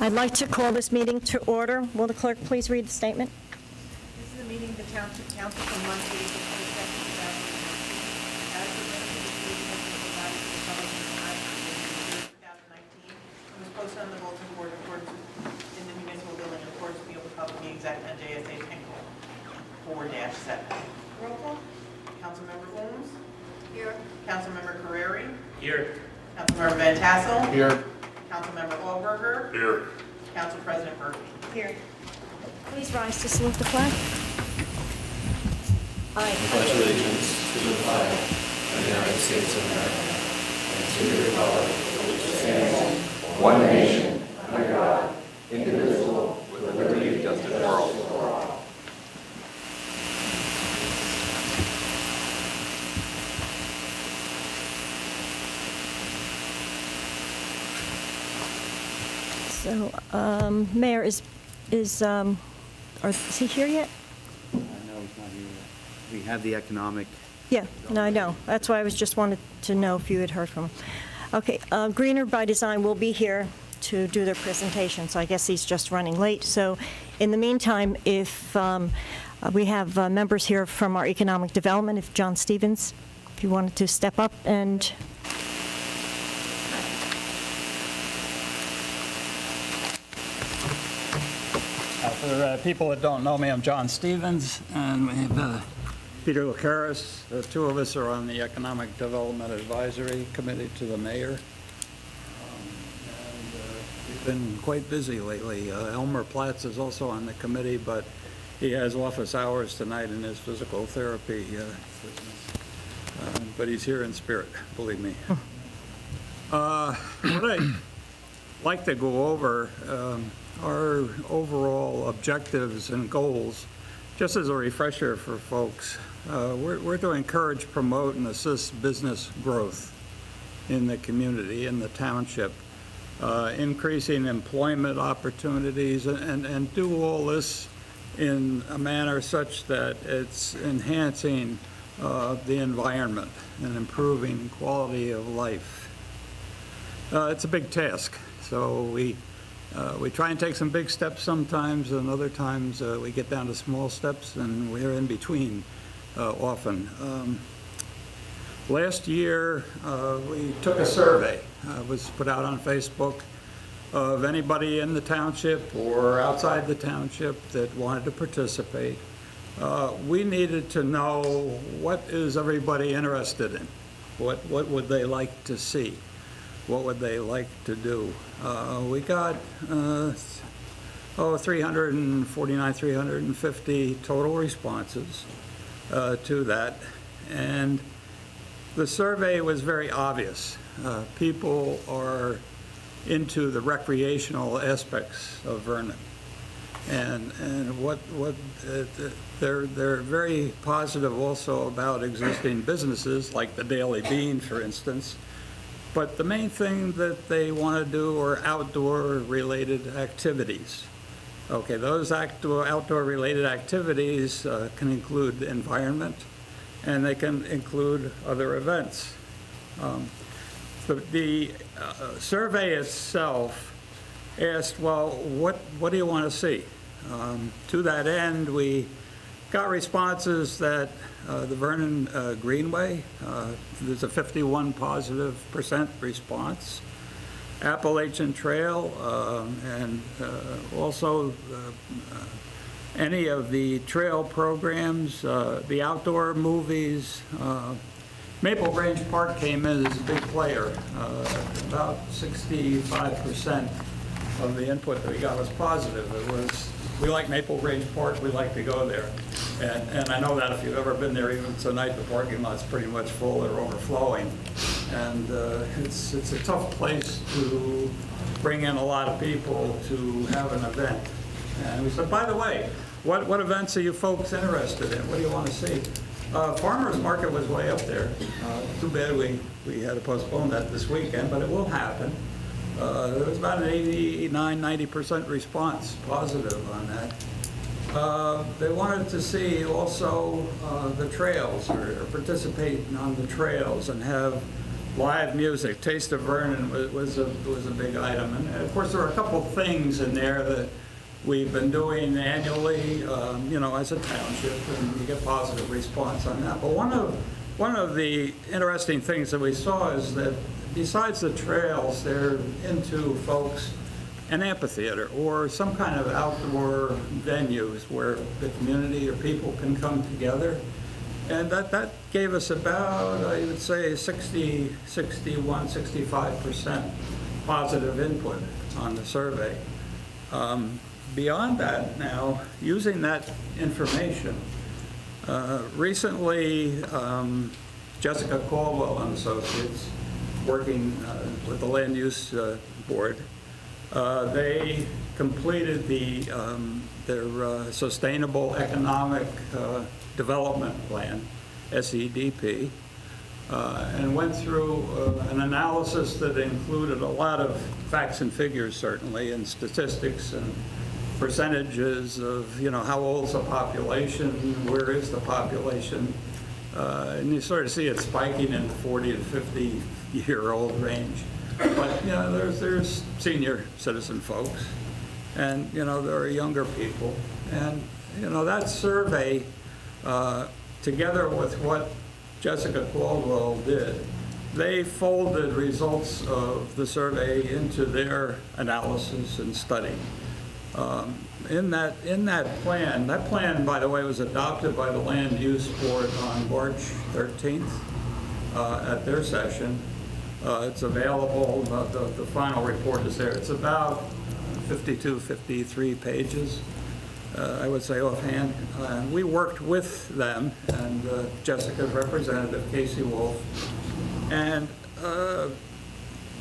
I'd like to call this meeting to order. Will the clerk please read the statement? This is a meeting of the Township Council from Monday, April 22nd, 2019. As presented to this meeting has been provided to the public in the time of the year 2019 and was posted on the bulletin board in accordance with, in the municipal building in accordance with the Open Public Meetings Act and JSA Penco 4-7. Roll call. Councilmember Holmes. Here. Councilmember Carreri. Here. Councilmember Van Tassel. Here. Councilmember Allberger. Here. Council President Murphy. Here. Please rise to salute the flag. I pledge allegiance to the flag of the United States of America and to the republic for which it stands, one nation, under God, indivisible, with liberty and justice for all. So, Mayor, is he here yet? No, he's not here yet. We have the economic. Yeah, no, I know. That's why I was just wanted to know if you had heard from him. Okay, Greener by Design will be here to do their presentation, so I guess he's just running late. So in the meantime, if we have members here from our Economic Development, if John Stevens, if you wanted to step up and... For people that don't know me, I'm John Stevens, and we have Peter Lucaris. The two of us are on the Economic Development Advisory Committee to the mayor. We've been quite busy lately. Elmer Platts is also on the committee, but he has office hours tonight in his physical therapy business. But he's here in spirit, believe me. What I'd like to go over our overall objectives and goals, just as a refresher for folks. We're to encourage, promote, and assist business growth in the community, in the township, increasing employment opportunities, and do all this in a manner such that it's enhancing the environment and improving quality of life. It's a big task, so we try and take some big steps sometimes, and other times we get down to small steps, and we're in between often. Last year, we took a survey. It was put out on Facebook of anybody in the township or outside the township that wanted to participate. We needed to know, what is everybody interested in? What would they like to see? What would they like to do? We got 350 total responses to that, and the survey was very obvious. People are into the recreational aspects of Vernon, and they're very positive also about existing businesses like the Daily Bean, for instance. But the main thing that they want to do are outdoor-related activities. Okay, those outdoor-related activities can include the environment, and they can include other events. The survey itself asked, well, what do you want to see? To that end, we got responses that the Vernon Greenway, there's a 51% response. Appalachian Trail, and also any of the trail programs, the outdoor movies. Maple Range Park came in as a big player. About 65% of the input that we got was positive. It was, we like Maple Range Park, we like to go there. And I know that if you've ever been there, even tonight, the parking lot's pretty much full or overflowing. And it's a tough place to bring in a lot of people to have an event. And we said, by the way, what events are you folks interested in? What do you want to see? Farmers Market was way up there. Too bad we had to postpone that this weekend, but it will happen. There was about an 89–90% response positive on that. They wanted to see also the trails, or participate on the trails and have live music. Taste of Vernon was a big item. And of course, there are a couple of things in there that we've been doing annually, as a township, and we get positive response on that. But one of the interesting things that we saw is that besides the trails, they're into folks an amphitheater or some kind of outdoor venues where the community or people can come together. And that gave us about, I would say, 60, 61, 65% positive input on the survey. Beyond that now, using that information, recently Jessica Caldwell and Associates, working with the Land Use Board, they completed their Sustainable Economic Development Plan, SEDP, and went through an analysis that included a lot of facts and figures, certainly, and statistics and percentages of, how old's the population, where is the population, and you sort of see it spiking in the 40 to 50-year-old range. But, there's senior citizen folks, and, there are younger people. And, that survey, together with what Jessica Caldwell did, they folded results of the survey into their analysis and study. In that plan, by the way, was adopted by the Land Use Board on March 13th at their session. It's available, the final report is there. It's about 52, 53 pages, I would say offhand. We worked with them and Jessica's representative, Casey Wolf, and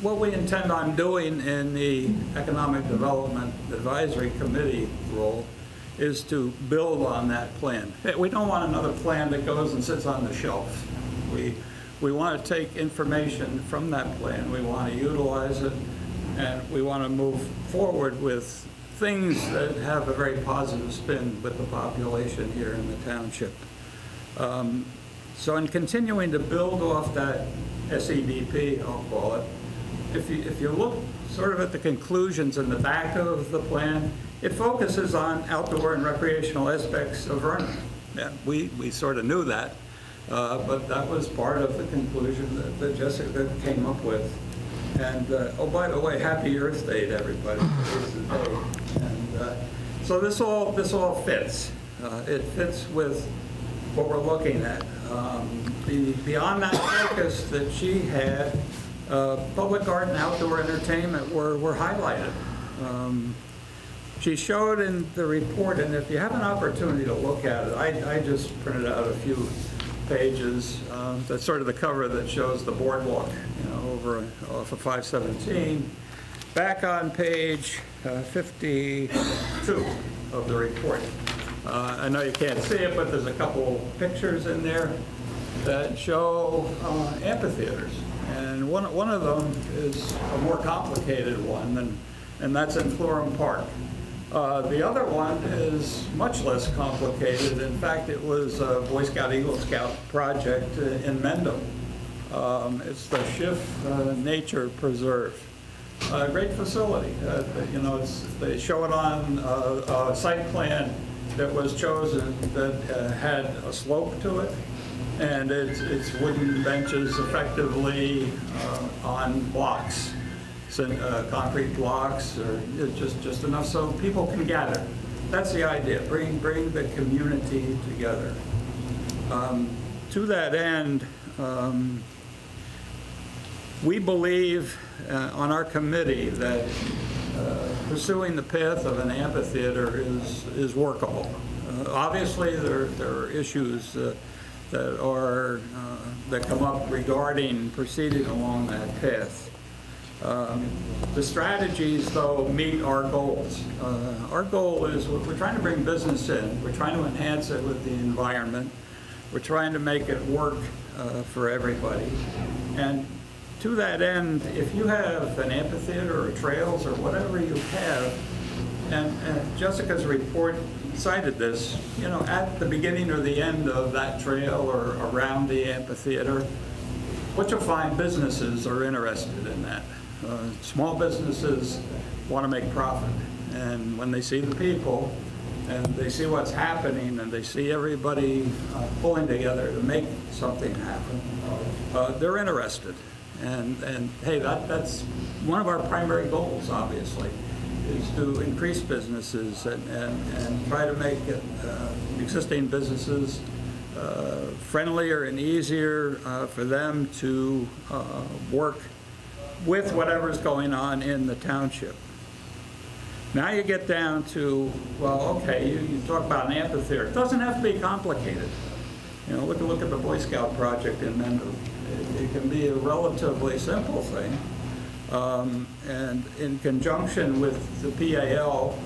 what we intend on doing in the Economic Development Advisory Committee role is to build on that plan. We don't want another plan that goes and sits on the shelf. We want to take information from that plan, we want to utilize it, and we want to move forward with things that have a very positive spin with the population here in the township. So in continuing to build off that SEDP, I'll call it, if you look sort of at the conclusions in the back of the plan, it focuses on outdoor and recreational aspects of Vernon. Yeah, we sort of knew that, but that was part of the conclusion that Jessica came up with. And, oh, by the way, happy Earth Day to everybody. Today's the day. And so this all fits. It fits with what we're looking at. Beyond that focus that she had, public art and outdoor entertainment were highlighted. She showed in the report, and if you have an opportunity to look at it, I just printed out a few pages. That's sort of the cover that shows the boardwalk, over off of 517. Back on page 52 of the report. I know you can't see it, but there's a couple pictures in there that show amphitheaters. And one of them is a more complicated one, and that's in Florham Park. The other one is much less complicated. In fact, it was a Boy Scout, Eagle Scout project in Mendham. It's the Schiff Nature Preserve. Great facility. They show it on a site plan that was chosen that had a slope to it, and it's wooden benches effectively on blocks. Concrete blocks, or just enough so people can gather. That's the idea, bring the community together. To that end, we believe on our committee that pursuing the path of an amphitheater is workable. Obviously, there are issues that come up regarding proceeding along that path. The strategies, though, meet our goals. Our goal is we're trying to bring business in. We're trying to enhance it with the environment. We're trying to make it work for everybody. And to that end, if you have an amphitheater or trails or whatever you have, and Jessica's report cited this, at the beginning or the end of that trail or around the amphitheater, what you'll find, businesses are interested in that. Small businesses want to make profit, and when they see the people, and they see what's happening, and they see everybody pulling together to make something happen, they're interested. And hey, that's one of our primary goals, obviously, is to increase businesses and try to make existing businesses friendlier and easier for them to work with whatever's going on in the township. Now you get down to, well, okay, you talk about an amphitheater. It doesn't have to be complicated. You know, look at the Boy Scout project in Mendon. It can be a relatively simple thing. And in conjunction with the PAL,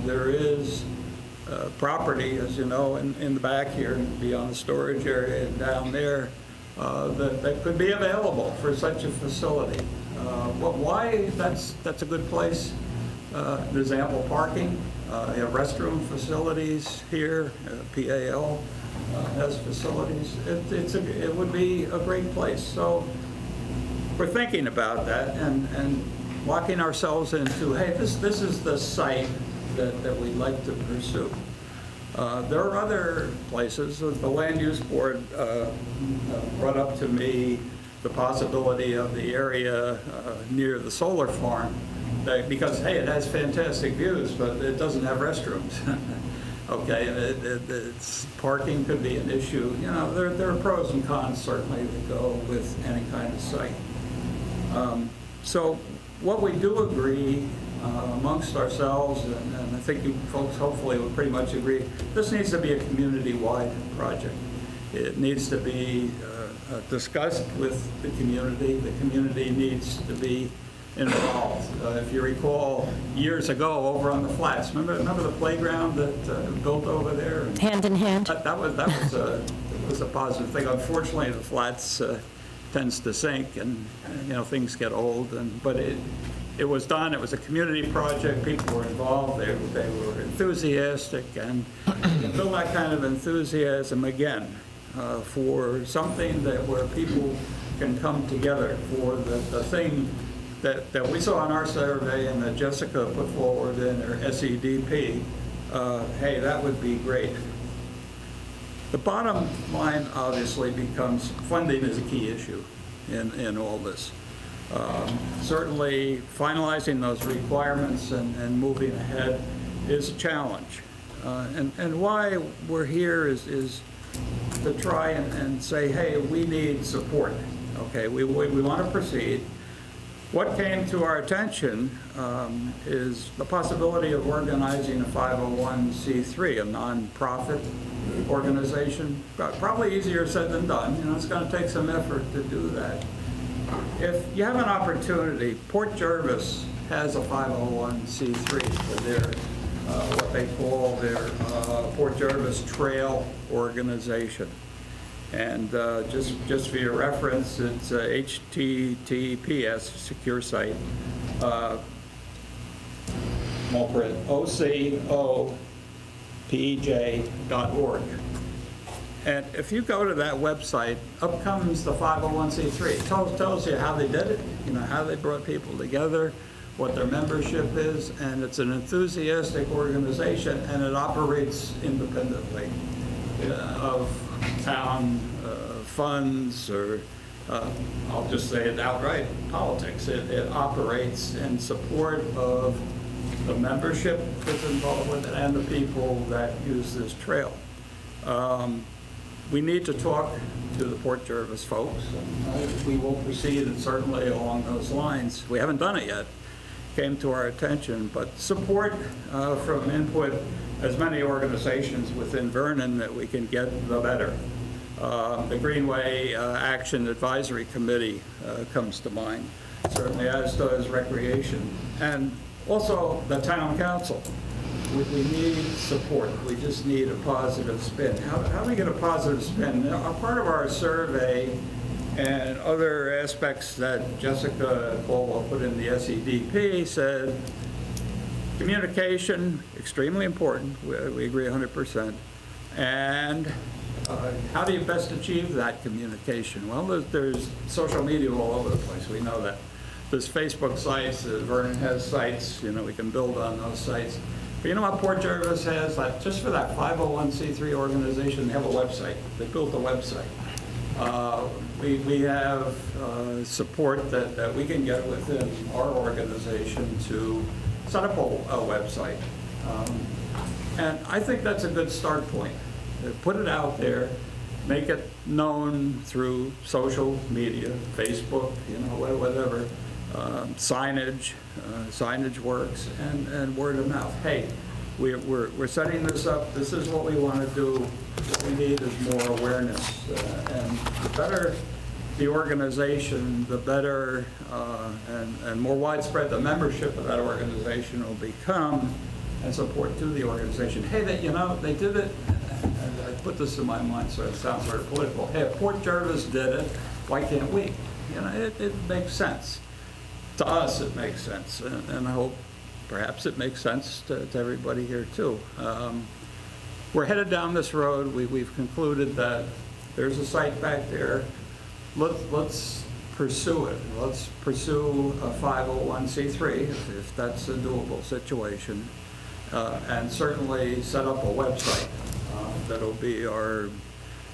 there is property, as you know, in the back here, beyond the storage area and down there, that could be available for such a facility. Why that's a good place? There's ample parking. You have restroom facilities here. PAL has facilities. It would be a great place. So we're thinking about that and locking ourselves into, hey, this is the site that we'd like to pursue. There are other places. The Land Use Board brought up to me the possibility of the area near the solar farm, because, hey, it has fantastic views, but it doesn't have restrooms. Okay, and it's parking could be an issue. You know, there are pros and cons, certainly, that go with any kind of site. So what we do agree amongst ourselves, and I think you folks hopefully will pretty much agree, this needs to be a community-wide project. It needs to be discussed with the community. The community needs to be involved. If you recall, years ago, over on the flats, remember the playground that built over there? Hand in hand. That was a positive thing. Unfortunately, the flats tends to sink, and you know, things get old. But it was done. It was a community project. People were involved. They were enthusiastic, and you can build that kind of enthusiasm again for something where people can come together for the thing that we saw in our survey and that Jessica put forward in her SEDP. Hey, that would be great. The bottom line obviously becomes funding is a key issue in all this. Certainly finalizing those requirements and moving ahead is a challenge. And why we're here is to try and say, hey, we need support. Okay, we want to proceed. What came to our attention is the possibility of organizing a 501c3, a nonprofit organization. Probably easier said than done. You know, it's going to take some effort to do that. If you have an opportunity, Port Jervis has a 501c3 for their what they call their Port Jervis Trail Organization. And just for your reference, it's HTTPS, secure site, small print, ocopj.org. And if you go to that website, up comes the 501c3. It tells you how they did it, you know, how they brought people together, what their membership is, and it's an enthusiastic organization, and it operates independently of town funds or I'll just say it outright, politics. It operates in support of the membership that's involved with it and the people that use this trail. We need to talk to the Port Jervis folks. We will proceed, and certainly along those lines. We haven't done it yet. Came to our attention, but support from input as many organizations within Vernon that we can get, the better. The Greenway Action Advisory Committee comes to mind, certainly, as does Recreation, and also the Town Council. We need support. We just need a positive spin. How do we get a positive spin? Now, a part of our survey and other aspects that Jessica Caldwell put in the SEDP said communication, extremely important. We agree 100%. And How do you best achieve that communication? Well, there's social media all over the place, we know that. There's Facebook sites, Vernon has sites, we can build on those sites. But you know what Port Jervis has? Just for that 501c3 organization, they have a website. They built a website. We have support that we can get within our organization to set up a website. And I think that's a good start point. Put it out there, make it known through social media, Facebook, whatever, signage works, and word of mouth. Hey, we're setting this up. This is what we want to do. What we need is more awareness. And the better the organization, the better and more widespread the membership of that organization will become, and support to the organization. Hey, they did it. And I put this in my mind, so it sounds very political. Hey, if Port Jervis did it, why can't we? It makes sense. To us, it makes sense, and I hope perhaps it makes sense to everybody here too. We're headed down this road. We've concluded that there's a site back there. Let's pursue it. Let's pursue a 501c3 if that's a doable situation, and certainly set up a website that'll be our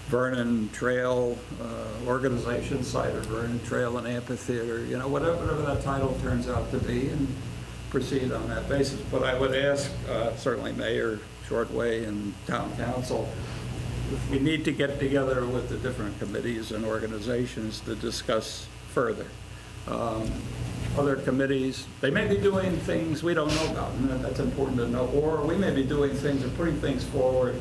Vernon Trail organization site, or Vernon Trail and Amphitheater, whatever that title turns out to be, and proceed on that basis. But I would ask certainly Mayor Shortway and Town Council, if we need to get together with the different committees and organizations to discuss further. Other committees, they may be doing things we don't know about, and that's important to know, or we may be doing things or putting things forward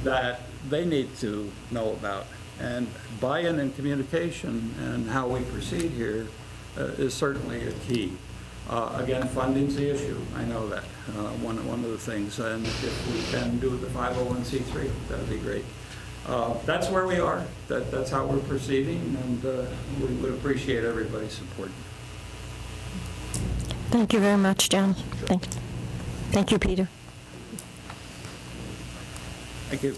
that they need to know about. And buy-in and communication and how we proceed here is certainly a key. Again, funding's the issue, I know that, one of the things, and if we can do the 501c3, that'd be great. That's where we are, that's how we're proceeding, and we would appreciate everybody's support. Thank you very much, John. Thank you, Peter. Thank you.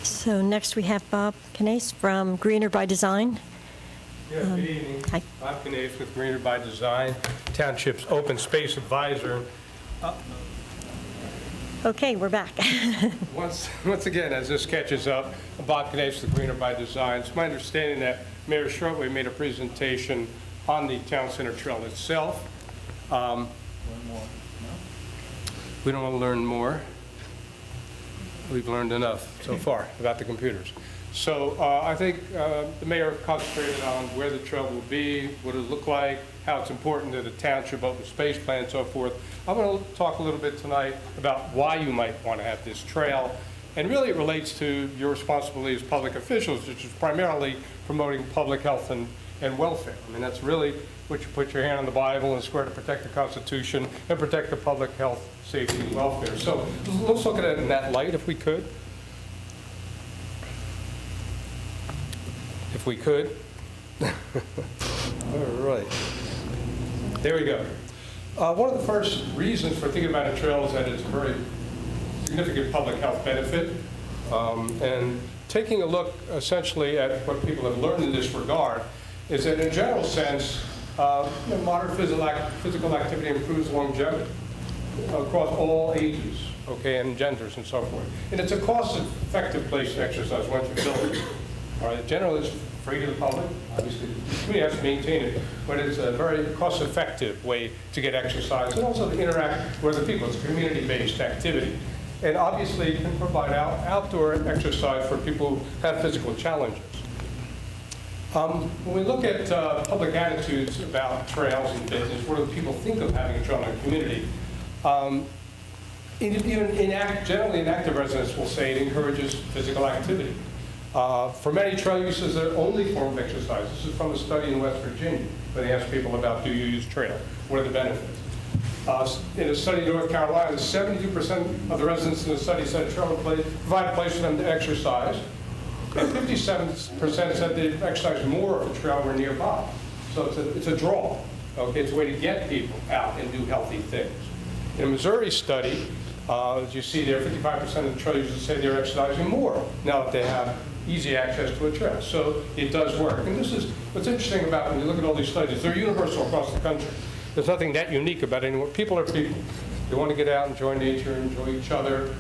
So next we have Bob Canase from Greener by Design. Yeah, good evening. Hi. Bob Canase with Greener by Design, Township's Open Space Advisor. Okay, we're back. Once again, as this catches up, Bob Canase with Greener by Design. It's my understanding that Mayor Shortway made a presentation on the Town Center Trail itself. We don't want to learn more. We've learned enough so far about the computers. So I think the mayor concentrated on where the trail will be, what it'll look like, how it's important to the township open space plan and so forth. I'm going to talk a little bit tonight about why you might want to have this trail. And really it relates to your responsibility as public officials, which is primarily promoting public health and welfare. I mean, that's really what you put your hand on the Bible and swear to protect the Constitution and protect the public health, safety, and welfare. So let's look at it in that light, if we could. If we could. All right. There we go. One of the first reasons for thinking about a trail is that it's a very significant public health benefit. And taking a look essentially at what people have learned in this regard is that in a general sense, moderate physical activity improves longevity across all ages, okay, and genders and so forth. And it's a cost-effective place to exercise once you build it. All right, generally it's free to the public. Obviously, the community has to maintain it, but it's a very cost-effective way to get exercise and also to interact with other people. It's a community-based activity. And obviously, it can provide outdoor exercise for people who have physical challenges. When we look at public attitudes about trails and business, what do people think of having a trail in a community? Generally, inactive residents will say it encourages physical activity. For many, trail use is their only form of exercise. This is from a study in West Virginia, where they asked people about, do you use trail? What are the benefits? In a study in North Carolina, 72% of the residents in the study said trail would provide a place for them to exercise. And 57% said they'd exercise more if a trail were nearby. So it's a draw. Okay, it's a way to get people out and do healthy things. In a Missouri study, As you see there, 55% of the trail users say they're exercising more now that they have easy access to a trail. So it does work. And this is what's interesting about when you look at all these studies. They're universal across the country. There's nothing that unique about anyone. People are people. They want to get out, enjoy nature, enjoy each other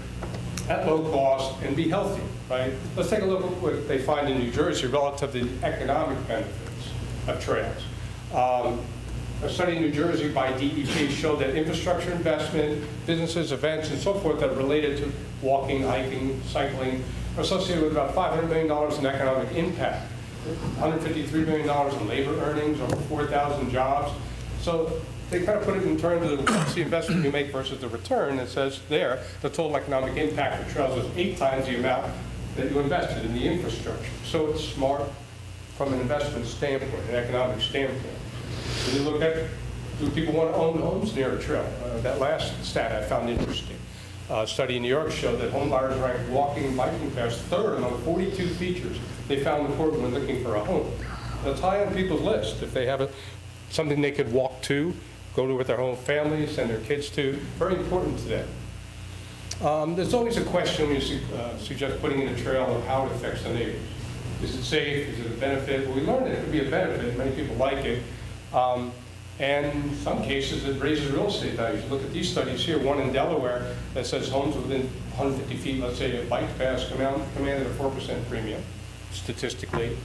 at low cost, and be healthy, right? Let's take a look at what they find in New Jersey relative to the economic benefits of trails. A study in New Jersey by DEP showed that infrastructure investment, businesses, events, and so forth that are related to walking, hiking, cycling are associated with about $500 million in economic impact, $153 million in labor earnings, over 4,000 jobs. So they kind of put it in terms of what's the investment you make versus the return. It says there, the total economic impact for trails is 8 times the amount that you invested in the infrastructure. So it's smart from an investment standpoint, an economic standpoint. When you look at, do people want to own homes near a trail? That last stat I found interesting. A study in New York showed that home buyers ranked walking and biking paths third among 42 features they found important when looking for a home. That's high on people's list. If they have something they could walk to, go to with their whole family, send their kids to, very important to them. There's always a question when you suggest putting in a trail of how it affects the neighbors. Is it safe? Is it a benefit? Well, we learned that it could be a benefit. Many people like it. And in some cases, it raises real estate values. Look at these studies here, one in Delaware that says homes within 150 feet, let's say a bike path, commanded a 4% premium, statistically.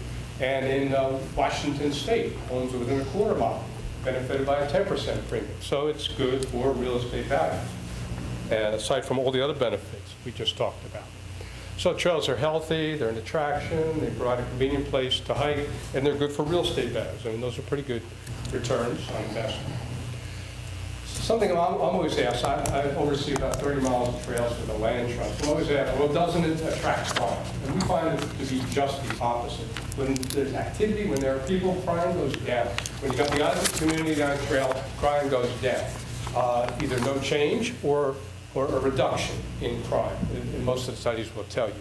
And in Washington State, homes within a quarter mile benefited by a 10% premium. So it's good for real estate value, aside from all the other benefits we just talked about. So trails are healthy, they're an attraction, they provide a convenient place to hike, and they're good for real estate values. I mean, those are pretty good returns on investment. Something I'm always asked, I oversee about 30 miles of trails for the land trust. I'm always asked, well, doesn't it attract crime? And we find it to be just the opposite. When there's activity, when there are people, crime goes down. When you've got the other community on a trail, crime goes down. Either no change or a reduction in crime, and most of the studies will tell you.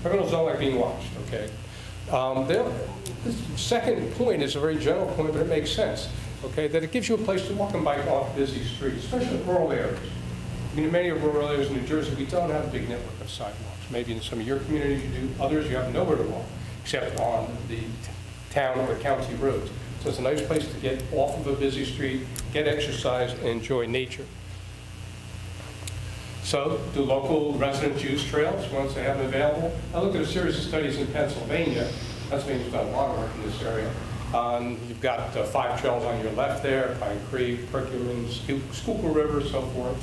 Criminals don't like being watched, okay? The second point is a very general point, but it makes sense, okay? That it gives you a place to walk and bike off busy streets, especially in rural areas. I mean, in many of the rural areas in New Jersey, we don't have a big network of sidewalks. Maybe in some of your communities you do, others you have nowhere to walk, except on the town or county roads. So it's a nice place to get off of a busy street, get exercise, and enjoy nature. So, do local residents use trails once they have them available? I looked at a series of studies in Pennsylvania. Pennsylvania's done a lot of work in this area. You've got 5 trails on your left there, Pine Creek, Perkins, Schuylkill River, so forth.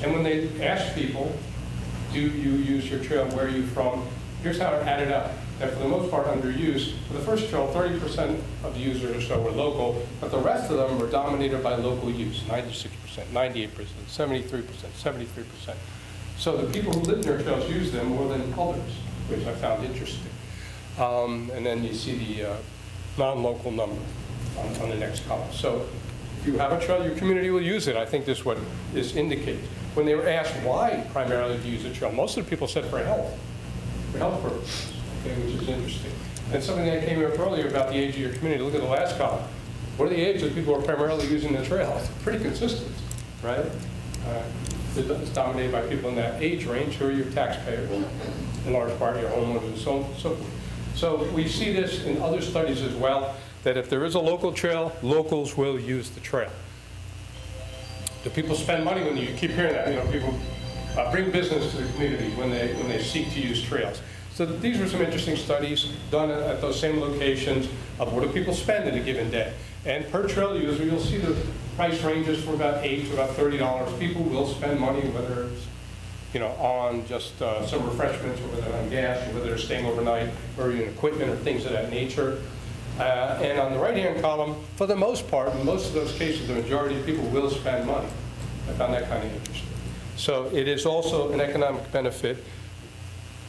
And when they asked people, do you use your trail, where are you from? Here's how it added up. That for the most part under use. For the first trail, 30% of the users or so were local, but the rest of them were dominated by local use, 96%, 98%, 73%, 73%. So the people who live near trails use them more than others, which I found interesting. And then you see the non-local number on the next column. So if you have a trail, your community will use it. I think this is what this indicates. When they were asked why primarily to use a trail, most of the people said for health purposes. Okay, which is interesting. And something that came up earlier about the age of your community. Look at the last column. What are the ages of people who are primarily using the trail? It's pretty consistent, right? It's dominated by people in that age range who are your taxpayers, in large part your homeowners and so on and so forth. So we see this in other studies as well, that if there is a local trail, locals will use the trail. Do people spend money when you keep hearing that? You know, people bring business to the community when they seek to use trails. So these were some interesting studies done at those same locations of what do people spend in a given day. And per trail user, you'll see the price ranges from about $8 to about $30. People will spend money, whether it's on just some refreshments, or whether on gas, or whether they're staying overnight, or in equipment, or things of that nature. And on the right-hand column, for the most part, in most of those cases, the majority of people will spend money. I found that kind of interesting. So it is also an economic benefit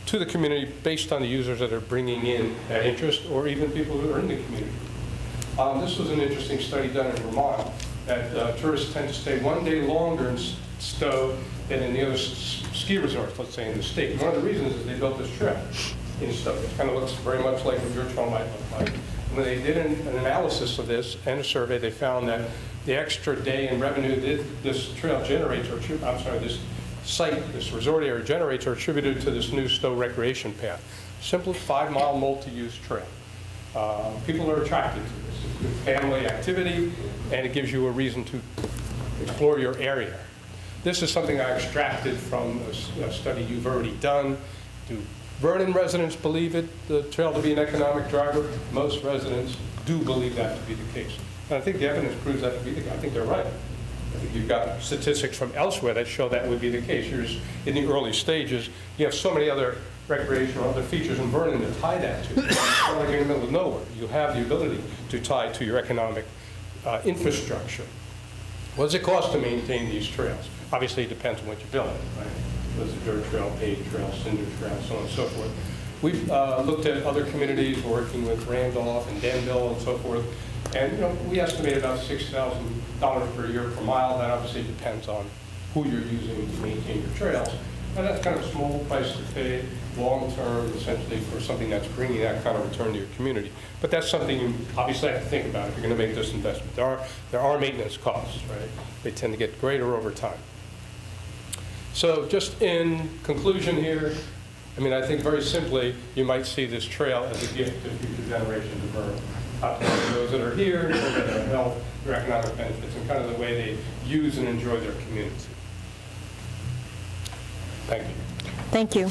to the community based on the users that are bringing in that interest, or even people who are in the community. This was an interesting study done in Vermont, that tourists tend to stay 1 day longer in Stowe than in the other ski resorts, let's say, in the state. One of the reasons is they built this trail in Stowe. It kind of looks very much like what your trail might look like. When they did an analysis of this and a survey, they found that the extra day in revenue that this trail generates, this site, this resort area generates, are attributed to this new Stowe recreation path. Simple 5-mile multi-use trail. People are attracted to this. It's good family activity, and it gives you a reason to explore your area. This is something I extracted from a study you've already done. Do Vernon residents believe the trail to be an economic driver? Most residents do believe that to be the case. And I think the evidence proves that to be the case. I think they're right. I think you've got statistics from elsewhere that show that would be the case. You're just in the early stages. You have so many other recreational, other features in Vernon to tie that to. It's not like you're in the middle of nowhere. You have the ability to tie to your economic infrastructure. What does it cost to maintain these trails? Obviously, it depends on what you're building, right? There's a dirt trail, paved trail, cinder trail, so on and so forth. We've looked at other communities working with Randolph and Danville and so forth, and we estimate about $6,000 per year per mile. That obviously depends on who you're using to maintain your trails. And that's kind of a small price to pay long-term, essentially, for something that's bringing that kind of return to your community. But that's something you obviously have to think about if you're going to make this investment. There are maintenance costs, right? They tend to get greater over time. So just in conclusion here, I think very simply, you might see this trail as a gift to future generations of Vernon. Up to those that are here, those that have health, their economic benefits, and kind of the way they use and enjoy their community. Thank you. Thank you.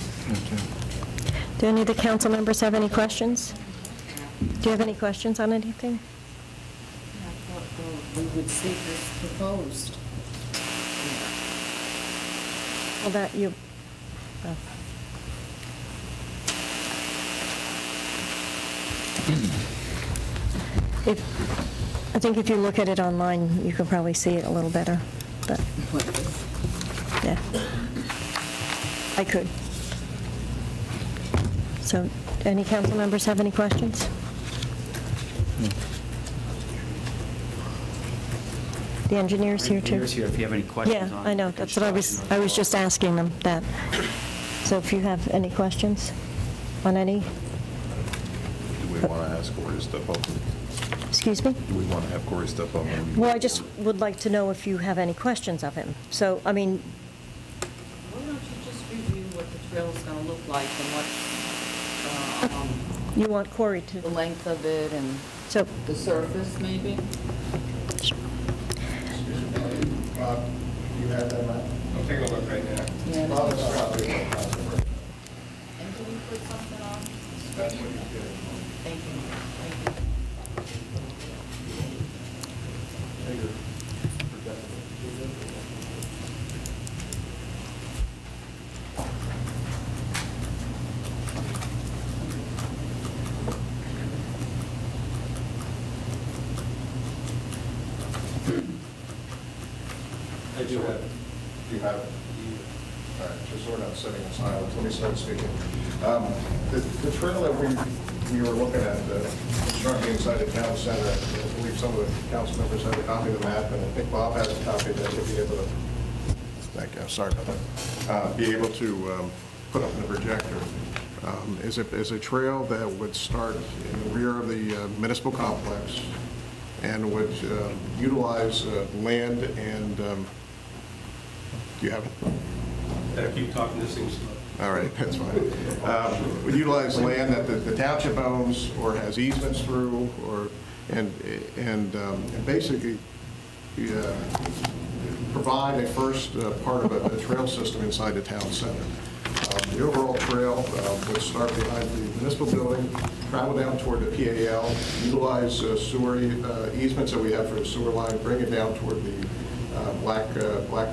Do any of the council members have any questions? Do you have any questions on anything? I thought we would see this proposed. Well, that you, I think if you look at it online, you can probably see it a little better, but, yeah. I could. So, any council members have any questions? The engineer's here too. Engineer's here if you have any questions Yeah, on I know, the that's what I construction of the was just wall. asking them that. So if you have any questions on any, Do we want to ask Corey to step up? excuse me? Do we want to have Corey step up? Well, I just would like to know if you have any questions of him. So, Why don't you just review what the trail's going to look like and what, you want Corey the to, length of it and so, the surface, maybe? Bob, you have that map? I'll take a look right now. Yeah. Bob is not doing it. And can you put something on? That's what he's doing. Thank you. I do have. Do you have it? All right, just so we're not sitting in silence, let me start speaking. The trail that we were looking at, constructing inside the town center, I believe some of the council members have a copy of the map, and I think Bob has a copy that he'll be able to, thank you, sorry about that, be able to put up in the projector. Is a trail that would start in the rear of the municipal complex and would utilize land and, do you have it? Better keep talking, this thing's slow. All right, that's fine. We utilize land that the township owns or has easements through, and basically provide a first part of a trail system inside the town center. The overall trail would start behind the municipal building, travel down toward the PAL, utilize sewer easements that we have for the sewer line, bring it down toward the Black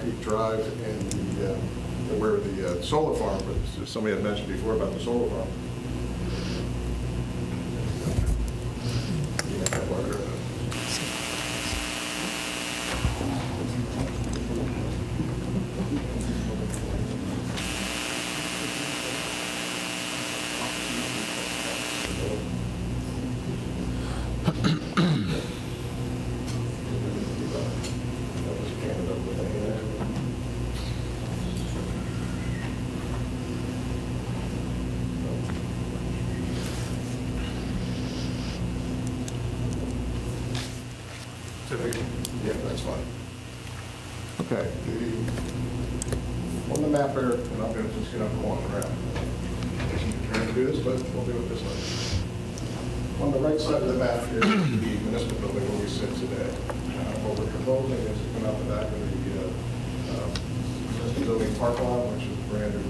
Creek Drive and where the solar farm, but somebody had mentioned before about the solar farm. You have that marker? That's fine. Okay, on the map here, and I'm going to just get up and walk around. I'm trying to do this, but we'll do it this way. On the right side of the map here is the municipal building where we sit today. What we're proposing is to come out the back of the municipal building parking lot, which is branded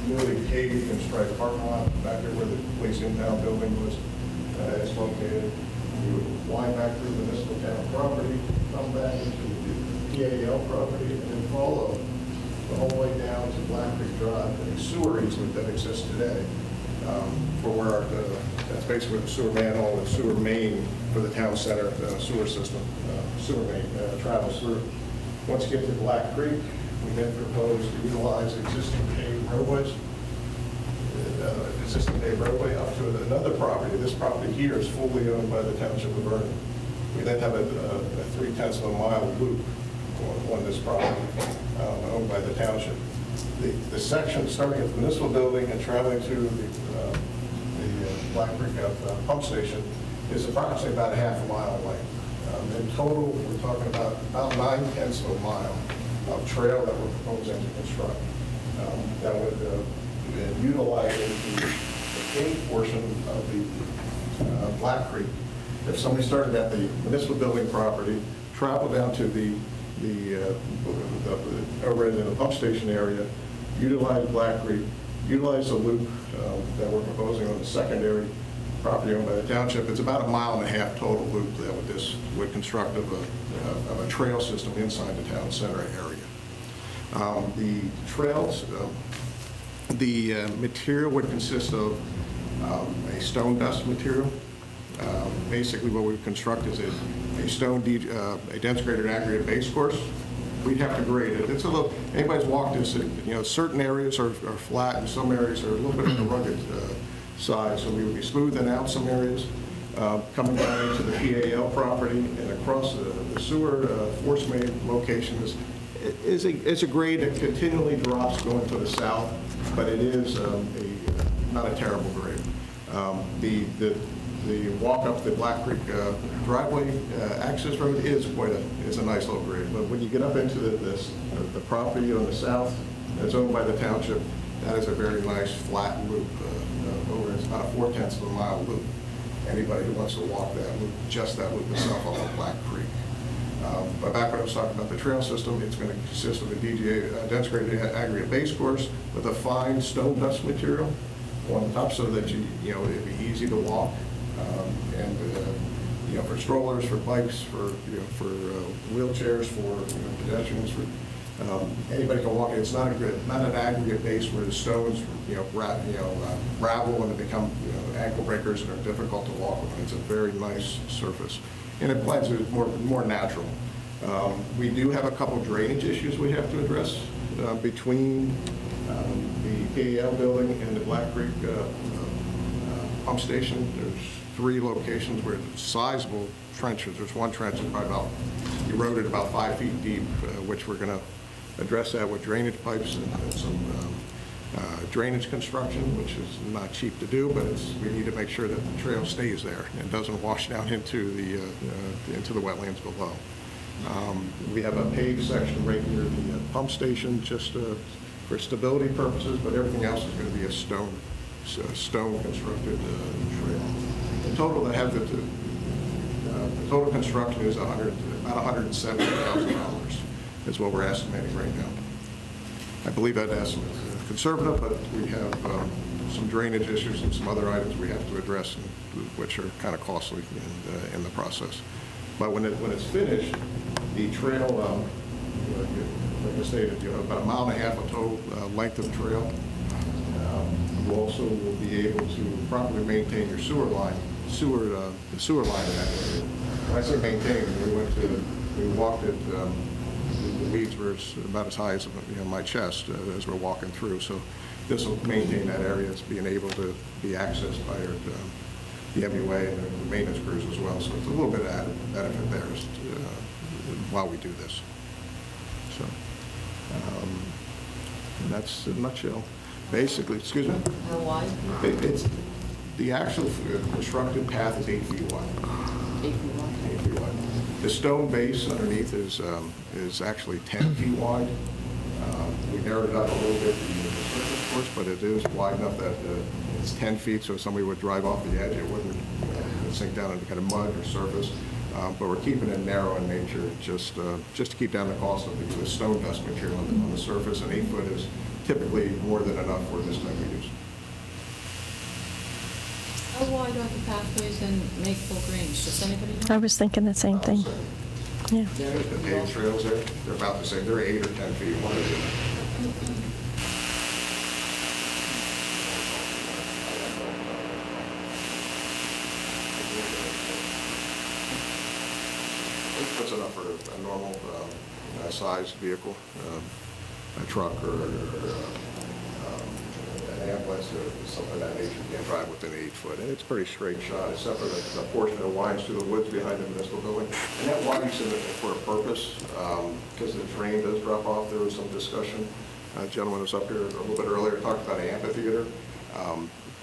newly paved and striped parking lot, back there where the police in-town building was is located. We would wind back through the municipal town property, come back into the PAL property, and then follow the whole way down to Black Creek Drive, and the sewer easement that exists today, for where that's basically the sewer manhole and sewer main for the town center sewer system, sewer main travels through. Once you get to Black Creek, we then propose to utilize existing paved roadways, up to another property. This property here is fully owned by the Township of Vernon. We then have a 0.3 of a mile loop on this property owned by the township. The section starting at the municipal building and traveling to the Black Creek pump station is approximately about a half a mile away. In total, we're talking about 0.9 of a mile of trail that we're proposing to construct. That would utilize the paved portion of the Black Creek. If somebody started at the municipal building property, travel down to over in the pump station area, utilize Black Creek, utilize the loop that we're proposing on the secondary property owned by the township. It's about 1.5 mile total loop that would construct of a trail system inside the town center area. The trails, the material would consist of a stone dust material. Basically, what we've constructed is a dense graded aggregate base course. We'd have to grade it. It's a little. Anybody's walked this. Certain areas are flat, and some areas are a little bit on the rugged side. So we would be smoothing out some areas, coming down into the PAL property and across the sewer force main location is a grade that continually drops going to the south, but it is not a terrible grade. The walk up the Black Creek driveway access road is a nice little grade, but when you get up into the property on the south that's owned by the township, that is a very nice flat loop over. It's about a 0.4 of a mile loop. Anybody who wants to walk that loop, just that loop itself along Black Creek. But back when I was talking about the trail system, it's going to consist of a DGA, dense graded aggregate base course with a fine stone dust material on top so that it'd be easy to walk. And for strollers, for bikes, for wheelchairs, for pedestrians, for anybody can walk it. It's not an aggregate base where the stones ravel and they become ankle breakers and are difficult to walk on. It's a very nice surface, and it blends it more natural. We do have a couple drainage issues we have to address between the PAL building and the Black Creek pump station. There's 3 locations where there's sizable trenches. There's one trench that's probably eroded about 5 feet deep, which we're going to address that with drainage pipes and some drainage construction, which is not cheap to do, but we need to make sure that the trail stays there and doesn't wash down into the wetlands below. We have a paved section right near the pump station just for stability purposes, but everything else is going to be a stone constructed trail. In total, the total construction is about $170,000 is what we're estimating right now. I believe that estimate is conservative, but we have some drainage issues and some other items we have to address, which are kind of costly in the process. But when it's finished, the trail, like I stated, about 1.5 miles of total length of trail. You also will be able to properly maintain your sewer line, the sewer line in that area. When I say maintain, we walked it. The weeds were about as high as my chest as we're walking through. So this will maintain that area. It's being able to be accessed by the MUA and the maintenance crews as well. So it's a little bit of added benefit there while we do this. So and that's in a nutshell. Basically, excuse me? How wide? It's the actual constructed path is 8 feet wide. 8 feet wide. 8 feet wide. The stone base underneath is actually 10 feet wide. We narrowed it up a little bit, the surface course, but it is wide enough that it's 10 feet, so if somebody would drive off the edge, it wouldn't sink down into kind of mud or surface. But we're keeping it narrow in nature, just to keep down the cost of the stone dust material on the surface, and 8 foot is typically more than enough for this type of use. How wide are the pathways in Maple Grange? Does anybody know? I was thinking the same thing. Yeah. Yeah, the paved trails there, they're about the same, they're 8 or 10 feet wide. That's enough for a normal sized vehicle, a truck or an ambulance or something of that nature. You can't drive within 8 foot. And it's a pretty straight shot, except for the portion that winds through the woods behind the municipal building. And that winds in for a purpose, because the terrain does drop off. There was some discussion. A gentleman was up here a little bit earlier, talked about an amphitheater.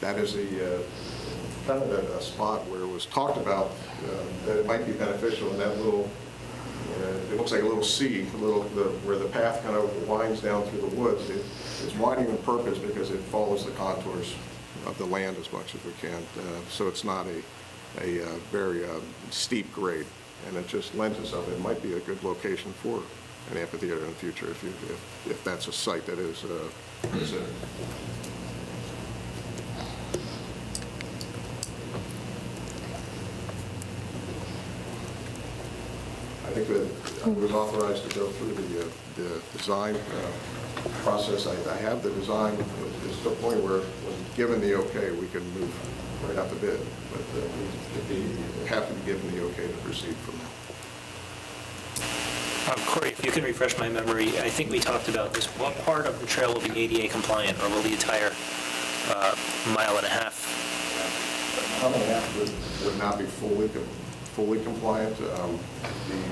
That is kind of a spot where it was talked about that it might be beneficial in that little, it looks like a little C, where the path kind of winds down through the woods. It's widening on purpose because it follows the contours of the land as much as we can. So it's not a very steep grade, and it just lends itself. It might be a good location for an amphitheater in the future if that's a site that is considered. I think that I was authorized to go through the design process. I have the design. It's to the point where, when given the okay, we can move right out the bid. But we have to be given the okay to proceed from there. Corey, if you can refresh my memory, I think we talked about this. What part of the trail will be ADA compliant, or will the entire mile and a half? Mile and a half would not be fully compliant.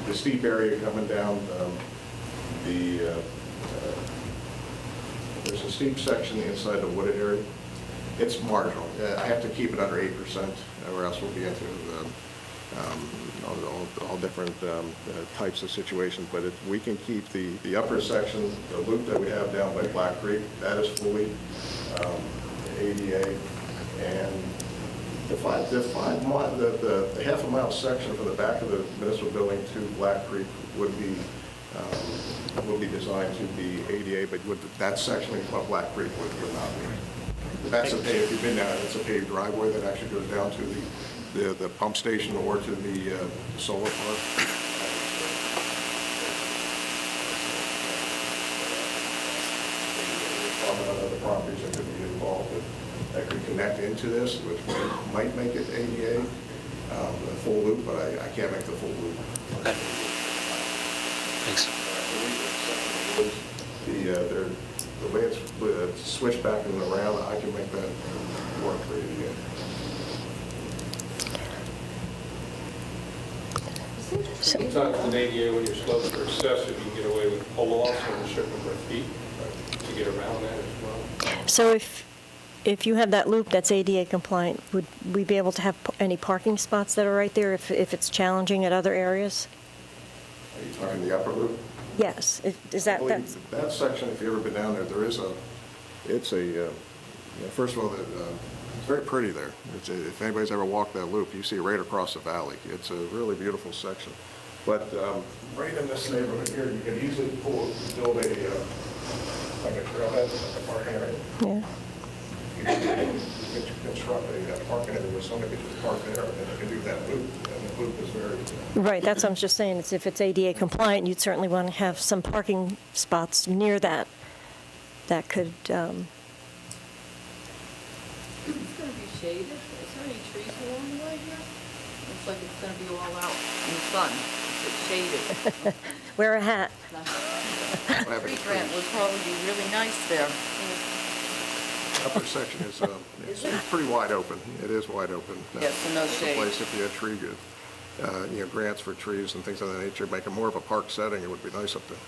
The steep area coming down, there's a steep section inside the wooded area. It's marginal. I have to keep it under 8%, or else we'll be into all different types of situations. But we can keep the upper section, the loop that we have down by Black Creek, that is fully ADA, and the half a mile section from the back of the municipal building to Black Creek would be designed to be ADA, but that section of Black Creek would not be. That's if you've been down, it's a paved driveway that actually goes down to the pump station or to the solar park. Other properties that could be involved that could connect into this, which might make it ADA, the full loop, but I can't make the full loop. Okay. Thanks. The way it's switched back and around, I can make that work for ADA. Sometimes in ADA, when your slopes are excessive, you can get away with pull-offs and restricting their feet to get around that as well. So if you have that loop that's ADA compliant, would we be able to have any parking spots that are right there if it's challenging at other areas? Are you talking the upper loop? Yes. Is that, That section, if you've ever been down there, first of all, it's very pretty there. If anybody's ever walked that loop, you see right across the valley. It's a really beautiful section. But right in this neighborhood here, you can easily build like a trailhead, like a parking area. yeah. You can construct a parking area where somebody can just park there, and they can do that loop, and the loop is very... Right, that's what I'm just saying. If it's ADA compliant, you'd certainly want to have some parking spots near that could, It's going to be shaded. Is there any trees along the way here? Looks like it's going to be all out in the sun. It's shaded. wear a hat. Tree grant would probably be really nice there. Upper section is it's pretty wide open. It is wide open. Yes, and no It's a shade. place if you had tree grants for trees and things of that nature, make it more of a park setting. It would be nice up there.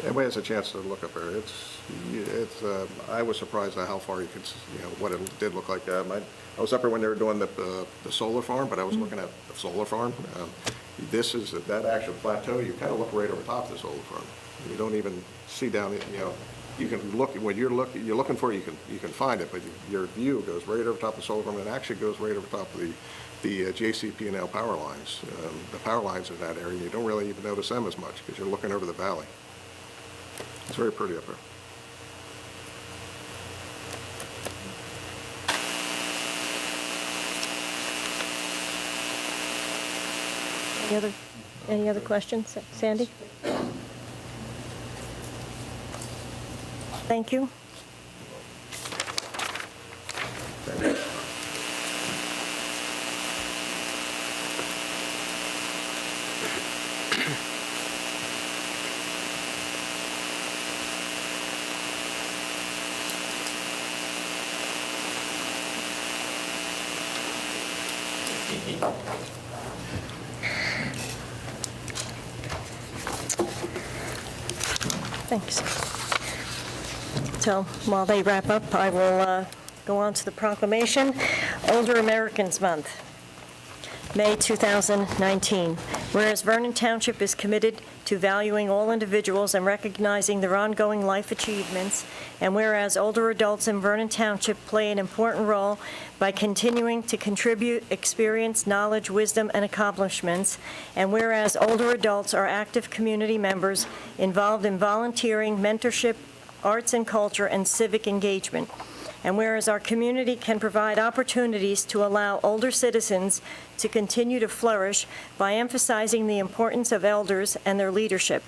Everybody has a chance to look up there. I was surprised at how far you could, what it did look like. I was up there when they were doing the solar farm, but I was looking at the solar farm. That actual plateau, you kind of look right over top of the solar farm. You don't even see down, you can look, when you're looking for it, you can find it, but your view goes right over top of the solar farm, and it actually goes right over top of the JCP&L power lines. The power lines in that area, you don't really even notice them as much because you're looking over the valley. It's very pretty up there. Any other questions, Sandy? Thank you. Thanks. So while they wrap up, I will go on to the proclamation. Older Americans Month, May 2019. Whereas Vernon Township is committed to valuing all individuals and recognizing their ongoing life achievements, and whereas older adults in Vernon Township play an important role by continuing to contribute experience, knowledge, wisdom, and accomplishments, and whereas older adults are active community members involved in volunteering, mentorship, arts and culture, and civic engagement. And whereas our community can provide opportunities to allow older citizens to continue to flourish by emphasizing the importance of elders and their leadership,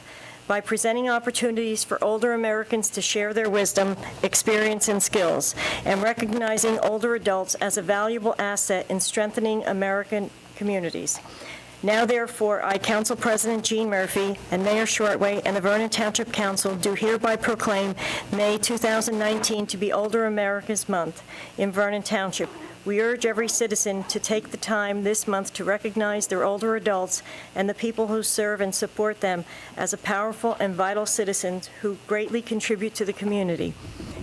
by presenting opportunities for older Americans to share their wisdom, experience, and skills, and recognizing older adults as a valuable asset in strengthening American communities. Now, therefore, I, Council President Gene Murphy, and Mayor Shortway, and the Vernon Township Council do hereby proclaim May 2019 to be Older America's Month in Vernon Township. We urge every citizen to take the time this month to recognize their older adults and the people who serve and support them as a powerful and vital citizens who greatly contribute to the community.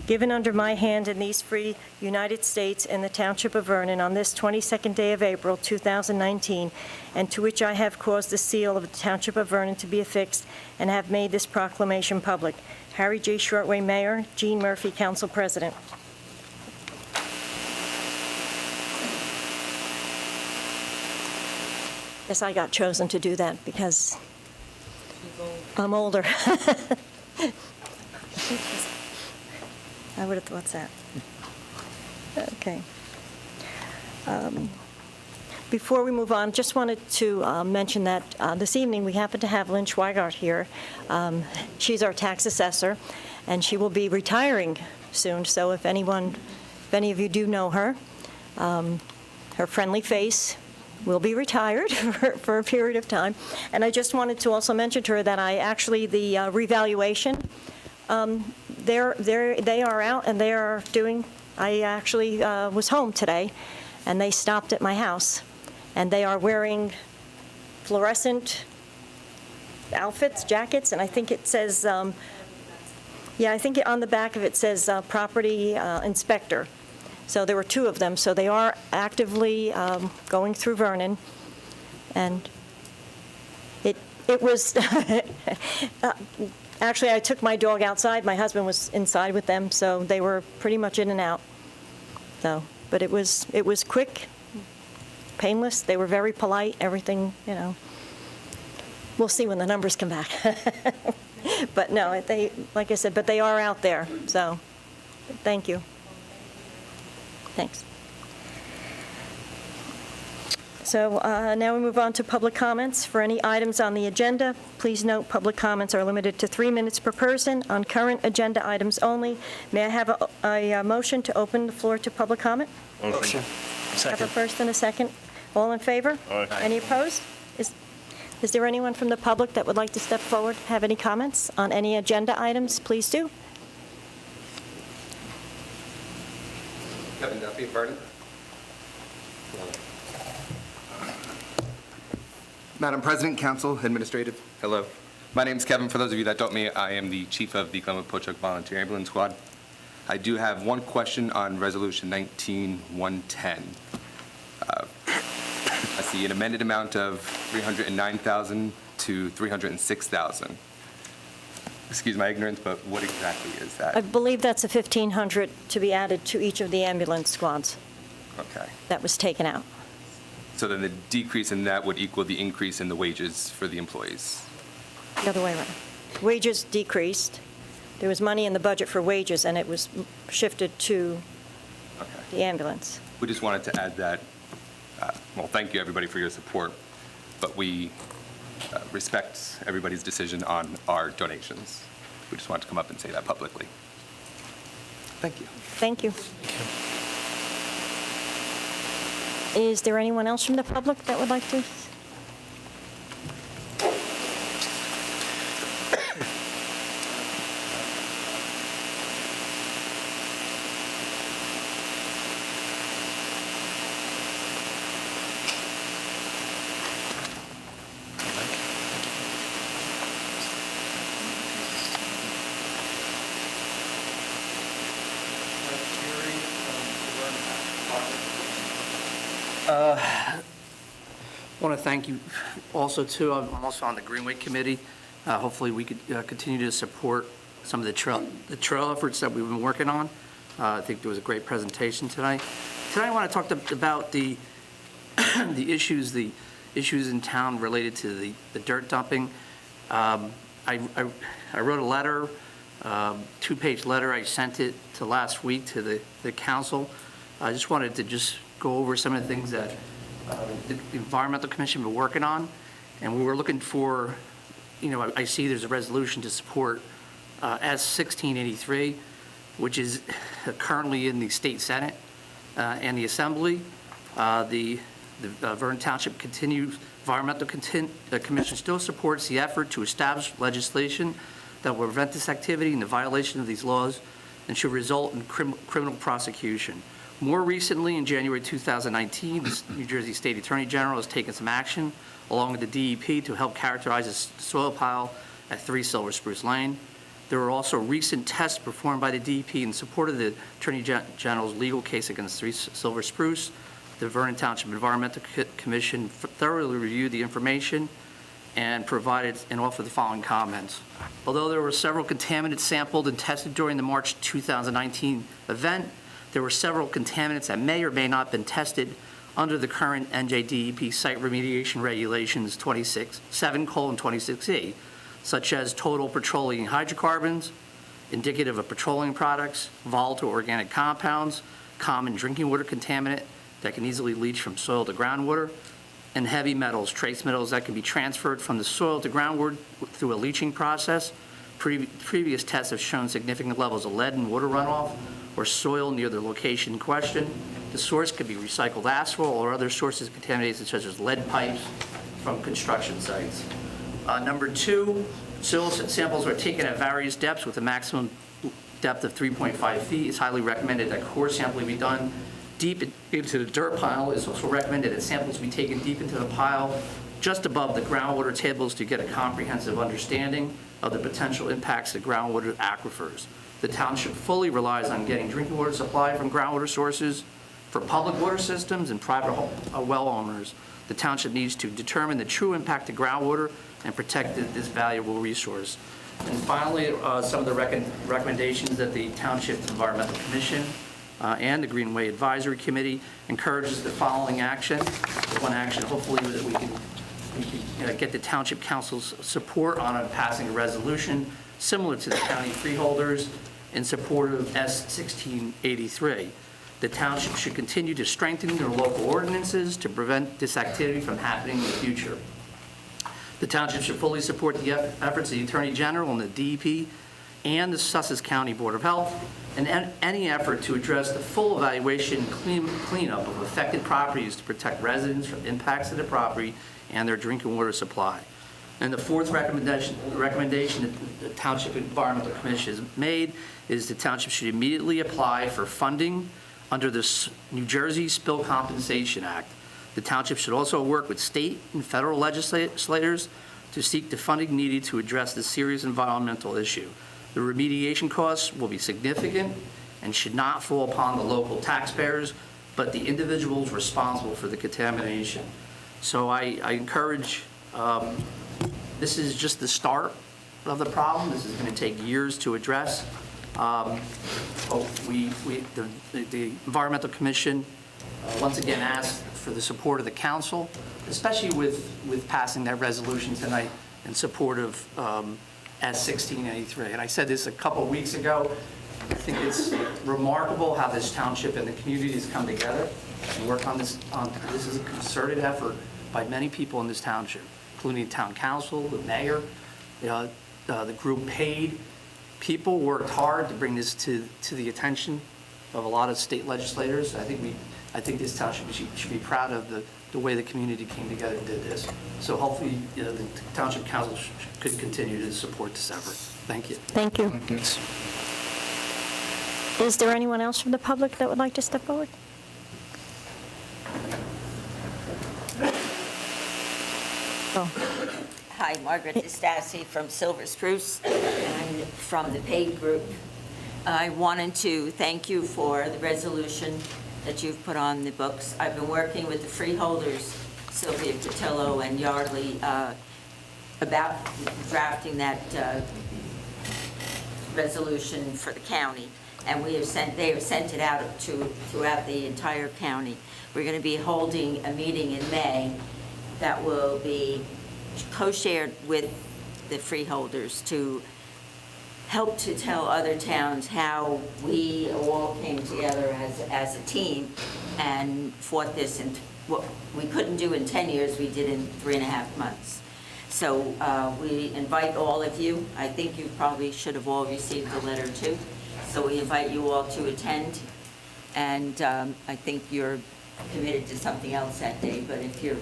Given under my hand in these free United States in the Township of Vernon on this 22nd day of April 2019, and to which I have caused the seal of the Township of Vernon to be affixed and have made this proclamation public. Harry J. Shortway, Mayor. Gene Murphy, Council President. Yes, I got chosen to do that because I'm older. I would have thought that. Okay. Before we move on, just wanted to mention that this evening we happen to have Lynn Schweigart here. She's our tax assessor, and she will be retiring soon. So if any of you do know her, her friendly face will be retired for a period of time. And I just wanted to also mention to her that the revaluation, they are out and they are doing, I actually was home today, and they stopped at my house, and they are wearing fluorescent outfits, jackets, and I think it says, I think on the back of it says property inspector. So there were two of them, so they are actively going through Vernon, and it was, actually I took my dog outside, my husband was inside with them, so they were pretty much in and out. So, but it was quick, painless, they were very polite, everything, we'll see when the numbers come back. But no, they, like I said, but they are out there, so thank you. Thanks. So now we move on to public comments. For any items on the agenda, please note public comments are limited to 3 minutes per person on current agenda items only. May I have a motion to open the floor to public comment? Motion. Have a Second. first and a second. All in favor? Aye. Any opposed? Is there anyone from the public that would like to step forward, have any comments on any agenda items? Please do. Kevin Duffy, Vernon. Madam President, Council, Administrative, Hello. My name's Kevin. For those of you that don't know me, I am the chief of the Glenwood-Pochuck Volunteer Ambulance Squad. I do have one question on Resolution 19-110. I see an amended amount of $309,000 to $306,000. Excuse my ignorance, but what exactly is I that? believe that's a $1,500 to be added to each of the ambulance squads Okay. that was taken out. So then the decrease in that would equal the increase in the wages for the employees? The other way around. Wages decreased. There was money in the budget for wages, and it was shifted to Okay. the ambulance. We just wanted to add that, well, thank you, everybody, for your support, but we respect everybody's decision on our donations. We just wanted to come up and say that publicly. Thank you. Thank you. Is there anyone else from the public that would like to? I want to thank you also, too. I'm also on the Greenway Committee. Hopefully, we could continue to support some of the trail efforts that we've been working on. I think there was a great presentation tonight. Tonight, I want to talk about the the issues in town related to the dirt dumping. I wrote a letter, two-page letter. I sent it to last week to the council. I just wanted to go over some of the things that the Environmental Commission been working on, and we were looking for, I see there's a resolution to support S-1683, which is currently in the State Senate and the Assembly. The Vernon Township Environmental Commission still supports the effort to establish legislation that will prevent this activity and the violation of these laws and should result in criminal prosecution. More recently, in January 2019, the New Jersey State Attorney General has taken some action, along with the DEP, to help characterize the soil pile at 3 Silver Spruce Lane. There were also recent tests performed by the DEP in support of the Attorney General's legal case against 3 Silver Spruce. The Vernon Township Environmental Commission thoroughly reviewed the information and offered the following comments. Although there were several contaminants sampled and tested during the March 2019 event, there were several contaminants that may or may not have been tested under the current NJDEP Site Remediation Regulations 7:26E, such as total petroleum hydrocarbons, indicative of petroleum products, volatile organic compounds, common drinking water contaminant that can easily leach from soil to groundwater, and heavy metals, trace metals that can be transferred from the soil to groundwater through a leaching process. Previous tests have shown significant levels of lead in water runoff or soil near the location in question. The source could be recycled asphalt or other sources of contamination such as lead pipes from construction sites. Number 2, soil samples are taken at various depths with a maximum depth of 3.5 feet. It's highly recommended that core sampling be done deep into the dirt pile. It's also recommended that samples be taken deep into the pile just above the groundwater tables to get a comprehensive understanding of the potential impacts to groundwater aquifers. The township fully relies on getting drinking water supply from groundwater sources for public water systems and private well owners. The township needs to determine the true impact to groundwater and protect this valuable resource. And finally, some of the recommendations that the Township Environmental Commission and the Greenway Advisory Committee encourages the following action. One action, hopefully, that we can get the Township Council's support on passing a resolution similar to the county freeholders in support of S-1683. The township should continue to strengthen their local ordinances to prevent this activity from happening in the future. The township should fully support the efforts of the Attorney General and the DEP and the Sussex County Board of Health and any effort to address the full evaluation and cleanup of affected properties to protect residents from impacts to the property and their drinking water supply. And the fourth recommendation that the Township Environmental Commission has made is the township should immediately apply for funding under the New Jersey Spill Compensation Act. The township should also work with state and federal legislators to seek the funding needed to address this serious environmental issue. The remediation costs will be significant and should not fall upon the local taxpayers, but the individuals responsible for the contamination. So I encourage, this is just the start of the problem. This is going to take years to address. The Environmental Commission once again asked for the support of the council, especially with passing that resolution tonight in support of S 1683. And I said this a couple of weeks ago. I think it's remarkable how this township and the community has come together and work on this. This is a concerted effort by many people in this township, including the town council, the mayor, the group paid. People worked hard to bring this to the attention of a lot of state legislators. I think this township should be proud of the way the community came together and did this. So hopefully, the township council could continue to support this effort. Thank you. Thank you. Is there anyone else from the public that would like to step forward? Oh, Hi, Margaret DeStassi from Silver Spruce and from the paid group. I wanted to thank you for the resolution that you've put on the books. I've been working with the freeholders, Sylvia Cotillo and Yardley, about drafting that resolution for the county, and they have sent it out throughout the entire county. We're going to be holding a meeting in May that will be co-shared with the freeholders to help to tell other towns how we all came together as a team and fought this, and what we couldn't do in 10 years, we did in 3.5 months. So we invite all of you. I think you probably should have all received the letter too. So we invite you all to attend, and I think you're committed to something else that day, but if you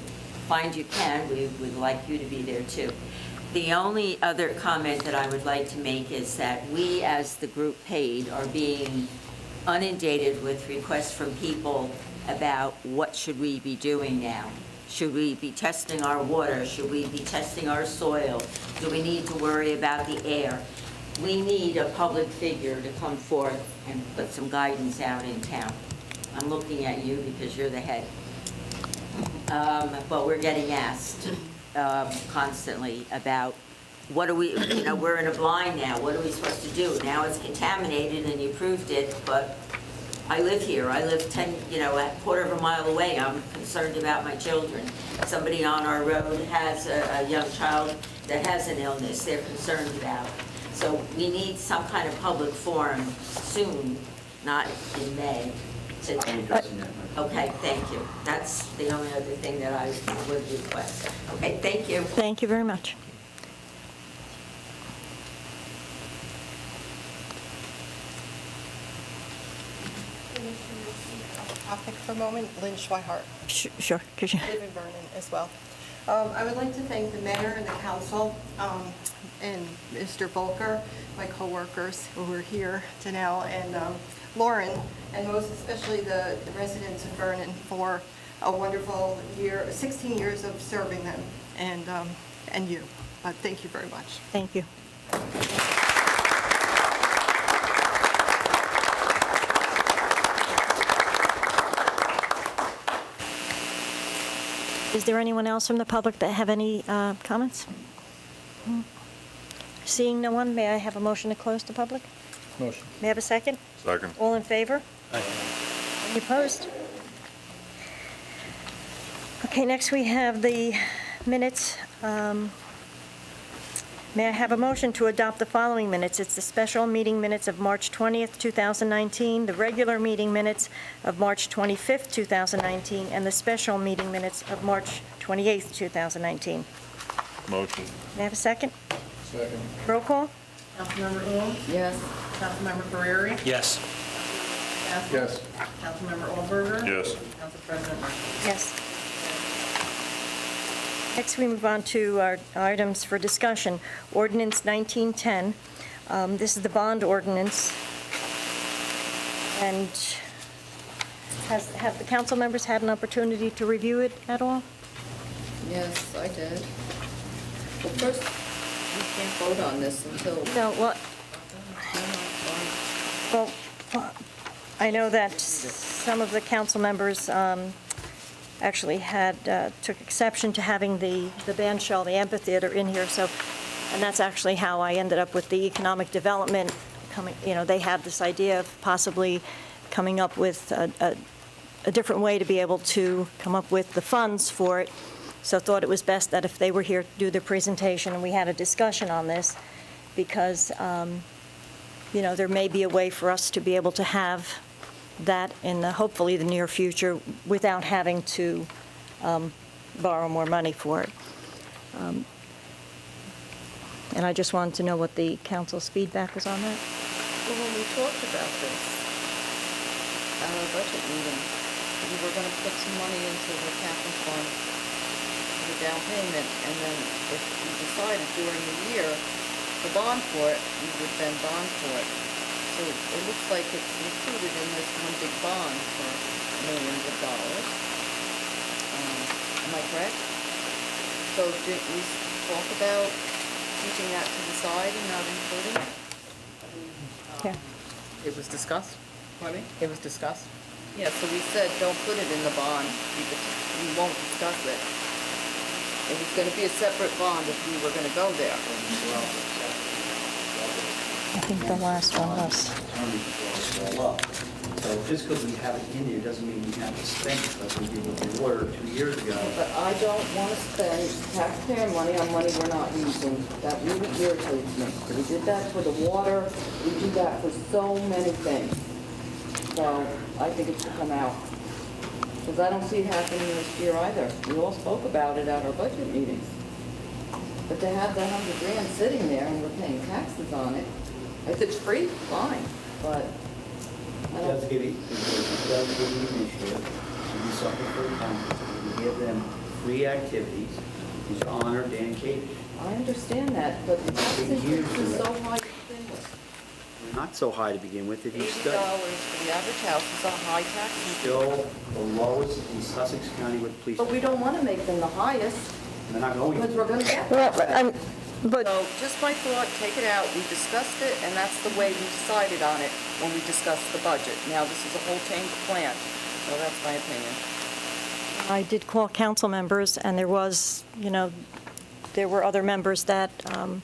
find you can, we would like you to be there too. The only other comment that I would like to make is that we, as the group paid, are being inundated with requests from people about what should we be doing now. Should we be testing our water? Should we be testing our soil? Do we need to worry about the air? We need a public figure to come forth and put some guidance out in town. I'm looking at you because you're the head. But we're getting asked constantly about what are we, we're in a blind now. What are we supposed to do? Now it's contaminated and you proved it, but I live here. I live a quarter of a mile away. I'm concerned about my children. Somebody on our road has a young child that has an illness they're concerned about. So we need some kind of public forum soon, not in May. Okay, thank you. That's the only other thing that I would request. Okay, thank you. thank you very much. Topic for a moment, Lynn Schweihart. Sure. Could you? I live in Vernon as well. I would like to thank the mayor and the council and Mr. Volker, my coworkers who are here, Janelle and Lauren, and most especially the residents of Vernon for a wonderful year, 16 years of serving them, and you. Thank you very much. Thank you. Is there anyone else from the public that have any comments? Seeing no one, may I have a motion to close the public? Motion. May I have a second? Second. All in favor? Any opposed? Okay, next we have the minutes. May I have a motion to adopt the following minutes? It's the special meeting minutes of March 20th, 2019, the regular meeting minutes of March 25th, 2019, and the special meeting minutes of March 28th, 2019. Motion. May I have a second? Second. Roll call? Councilmember Ong? Yes. Councilmember Ferreri? Yes. Yes. Councilmember Allberger? Yes. Council President Martin? Yes. Next, we move on to our items for discussion. Ordinance 1910. This is the bond ordinance. And have the council members had an opportunity to review it at all? Yes, I did. Well, first, we can't vote on this until. No, well, No, well, I know that some of the council members actually took exception to having the band shell, the amphitheater in here, so, and that's actually how I ended up with the economic development coming, they had this idea of possibly coming up with a different way to be able to come up with the funds for it, so thought it was best that if they were here to do their presentation, and we had a discussion on this, because, there may be a way for us to be able to have that in hopefully the near future without having to borrow more money for it. And I just wanted to know what the council's feedback was on that. Well, when we talked about this at our budget meeting, we were gonna put some money into the capital fund for the down payment, and then if we decided during the year to bond for it, we would then bond for it. So it looks like it's included in this one big bond for millions of dollars. Am I correct? So didn't we talk about keeping that to the side and not including it? Yeah. It was discussed? Pardon me? It was discussed? Yeah, so we said, don't put it in the bond, we won't discuss it. It was gonna be a separate bond if we were gonna go there. I think the last one was. So just because we have it in there doesn't mean we have to spend it, like we did with the water 2 years ago. But I don't wanna spend taxpayer money on money we're not using. That really irritates me. We did that for the water, we do that for so many things. So I think it should come out. Because I don't see it happening this year either. We all spoke about it at our budget meetings. But to have that $100,000 sitting there and we're paying taxes on it, if it's free, fine, but I It does don't. give you, it does give you an initiative to do something for the town, to give them free activities, to honor Dan Cage. I understand that, but the tax increase is so high to begin with. Not so high to begin with, if you $80 study. for the average house is a high tax increase. Still the lowest in Sussex County with police. But we don't want to make them the highest, They're not going because to. we're going to get Well, that. but So just my thought, take it out, we discussed it, and that's the way we decided on it when we discussed the budget. Now, this is a whole change of plan, so that's my opinion. I did call council members, and there was, there were other members that,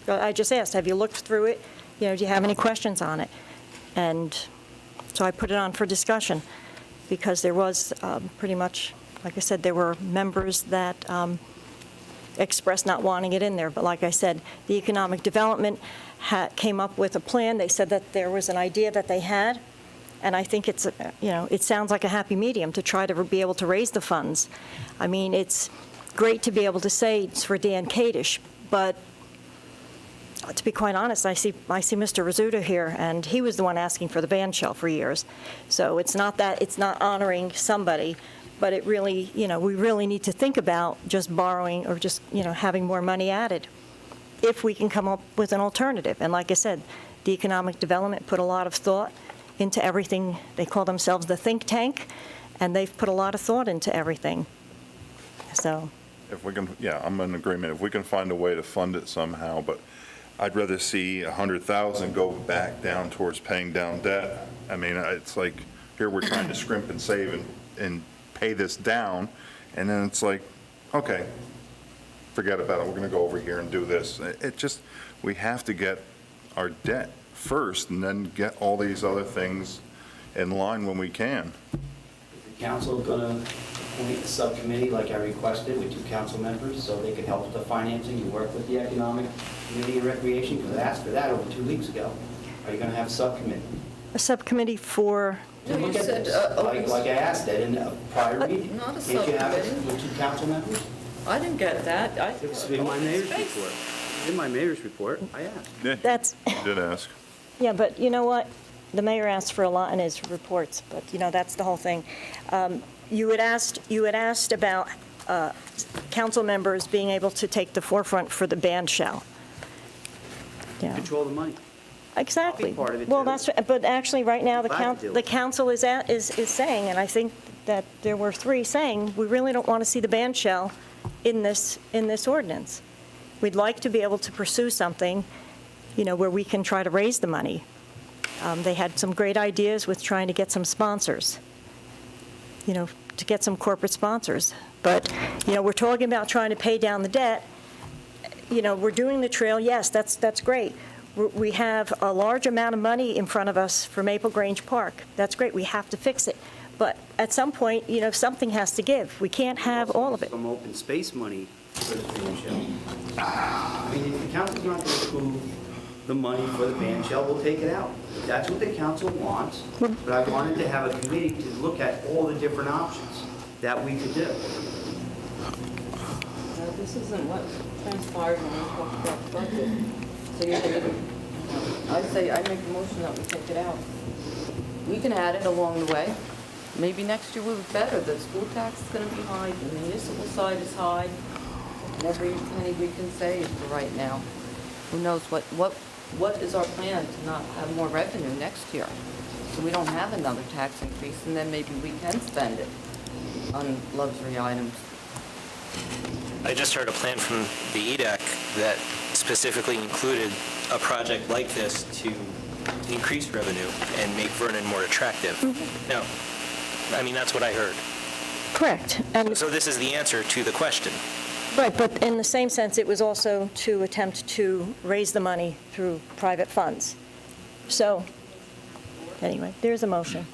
I just asked, have you looked through it? Do you have any questions on it? And so I put it on for discussion, because there was pretty much, like I said, there were members that expressed not wanting it in there. But like I said, the economic development came up with a plan. They said that there was an idea that they had, and I think it's, it sounds like a happy medium to try to be able to raise the funds. I mean, it's great to be able to say it's for Dan Kadish, but to be quite honest, I see Mr. Rizzuto here, and he was the one asking for the band shell for years. So it's not that, it's not honoring somebody, but it really, we really need to think about just borrowing or just, having more money added, if we can come up with an alternative. And like I said, the economic development put a lot of thought into everything. They call themselves the think tank, and they've put a lot of thought into everything. So, If we can, yeah, I'm in agreement. If we can find a way to fund it somehow, but I'd rather see 100,000 go back down towards paying down debt. I mean, it's like, here we're trying to scrimp and save and pay this down, and then it's like, okay, forget about it, we're gonna go over here and do this. It just, we have to get our debt first and then get all these other things in line when we can. Is the council going to appoint a subcommittee like I requested with 2 council members so they could help with the financing and work with the economic committee and recreation? Because I asked for that over 2 weeks ago. Are you going to have a subcommittee? a subcommittee for, No, you Look at said, this, like I asked that in a prior meeting. Not a Can't you have it subcommittee. with 2 council members? I didn't get that. It's in my mayor's report. In my mayor's report, I asked. Yeah, that's, you did ask. yeah, but you know what? The mayor asked for a lot in his reports, but, that's the whole thing. You had asked about council members being able to take the forefront for the band shell. Yeah. Control the money. Exactly. I'll be part of it, Well, too. but actually, right now, Glad to do the it. council is saying, and I think that there were 3 saying, we really don't want to see the band shell in this ordinance. we'd like to be able to pursue something, where we can try to raise the money. They had some great ideas with trying to get some sponsors, to get some corporate sponsors. But, we're talking about trying to pay down the debt. We're doing the trail, yes, that's great. We have a large amount of money in front of us for Maple Grange Park. That's great, we have to fix it. But at some point, something has to give. We can't have all of it. Some open space money for the band shell. I mean, if the council's not going to approve the money for the band shell, we'll take it out. If that's what the council wants, but I wanted to have a committee to look at all the different options that we could do. Now, this isn't what transpired when we talked about the budget. So you're gonna, I make the motion that we take it out. We can add it along the way. Maybe next year we'll be better. The school tax is gonna be high, the municipal side is high, and every penny we can save for right now. Who knows what is our plan to not have more revenue next year? So we don't have another tax increase, and then maybe we can spend it on luxury items. I just heard a plan from the EDAC that specifically included a project like this to increase revenue and make Vernon more attractive. No, I mean, that's what I heard. Correct. So this is the answer to the question. Right, but in the same sense, it was also to attempt to raise the money through private funds. So, anyway, there's a motion.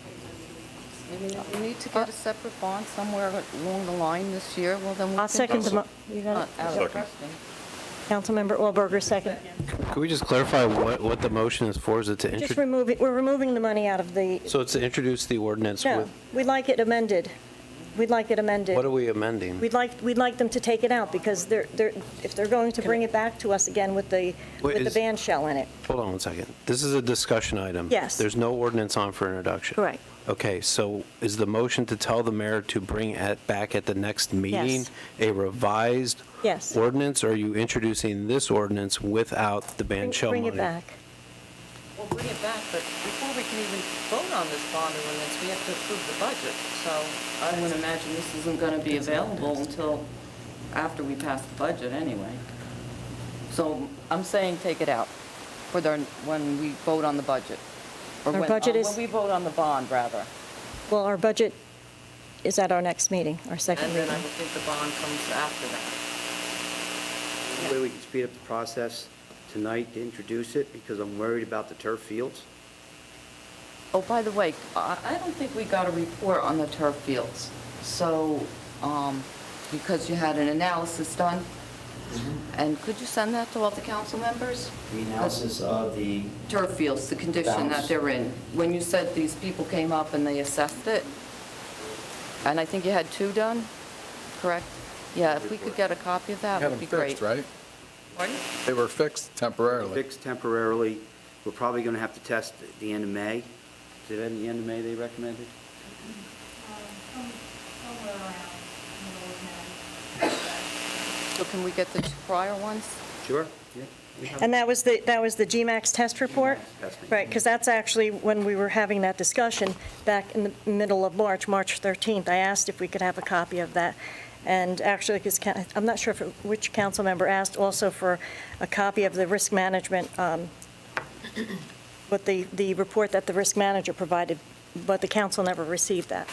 I mean, if we need to get a separate bond somewhere along the line this year, well, then we can. I'll second the you got Not it? out of question. Councilmember Allberger, second. Could we just clarify what the motion is for? Is it to Just introduce? we're removing the money out of the, So it's to introduce the ordinance no, with, we'd like it amended. We'd like it amended. what are we amending? We'd like them to take it out, because if they're going to bring it back to us again with the band shell in it. Hold on one second. This is a discussion item. Yes. There's no ordinance on for introduction. Correct. Okay, so is the motion to tell the mayor to bring it back at the next meeting? Yes. A revised Yes. ordinance, or are you introducing this ordinance without the band shell money? Bring it back. We'll bring it back, but before we can even vote on this bond ordinance, we have to approve the budget. So I would imagine this isn't going to be available until after we pass the budget anyway. So I'm saying take it out for when we vote on the budget. Or Our when budget is- when we vote on the bond, rather. Well, our budget is at our next meeting, our second And then I reading. would think the bond comes after that. Maybe we can speed up the process tonight to introduce it, because I'm worried about the turf fields. Oh, by the way, I don't think we got a report on the turf fields. So, because you had an analysis done, and could you send that to all the council members? The analysis of the, Turf fields, the condition that they're in. When you said these people came up and they assessed it, and I think you had 2 done, correct? Yeah, if we could get a copy of that, Had would them be great. fixed, right? Pardon? They were fixed temporarily. fixed temporarily. We're probably going to have to test at the end of May. Is it at the end of May they recommended? Somewhere around middle of May. So can we get the 2 prior ones? Sure, yeah. we have- And that was the GMAX test report? testing. Right, because that's actually when we were having that discussion back in the middle of March 13th. I asked if we could have a copy of that. And actually, because I'm not sure which council member asked also for a copy of the risk management, but the report that the risk manager provided, but the council never received that.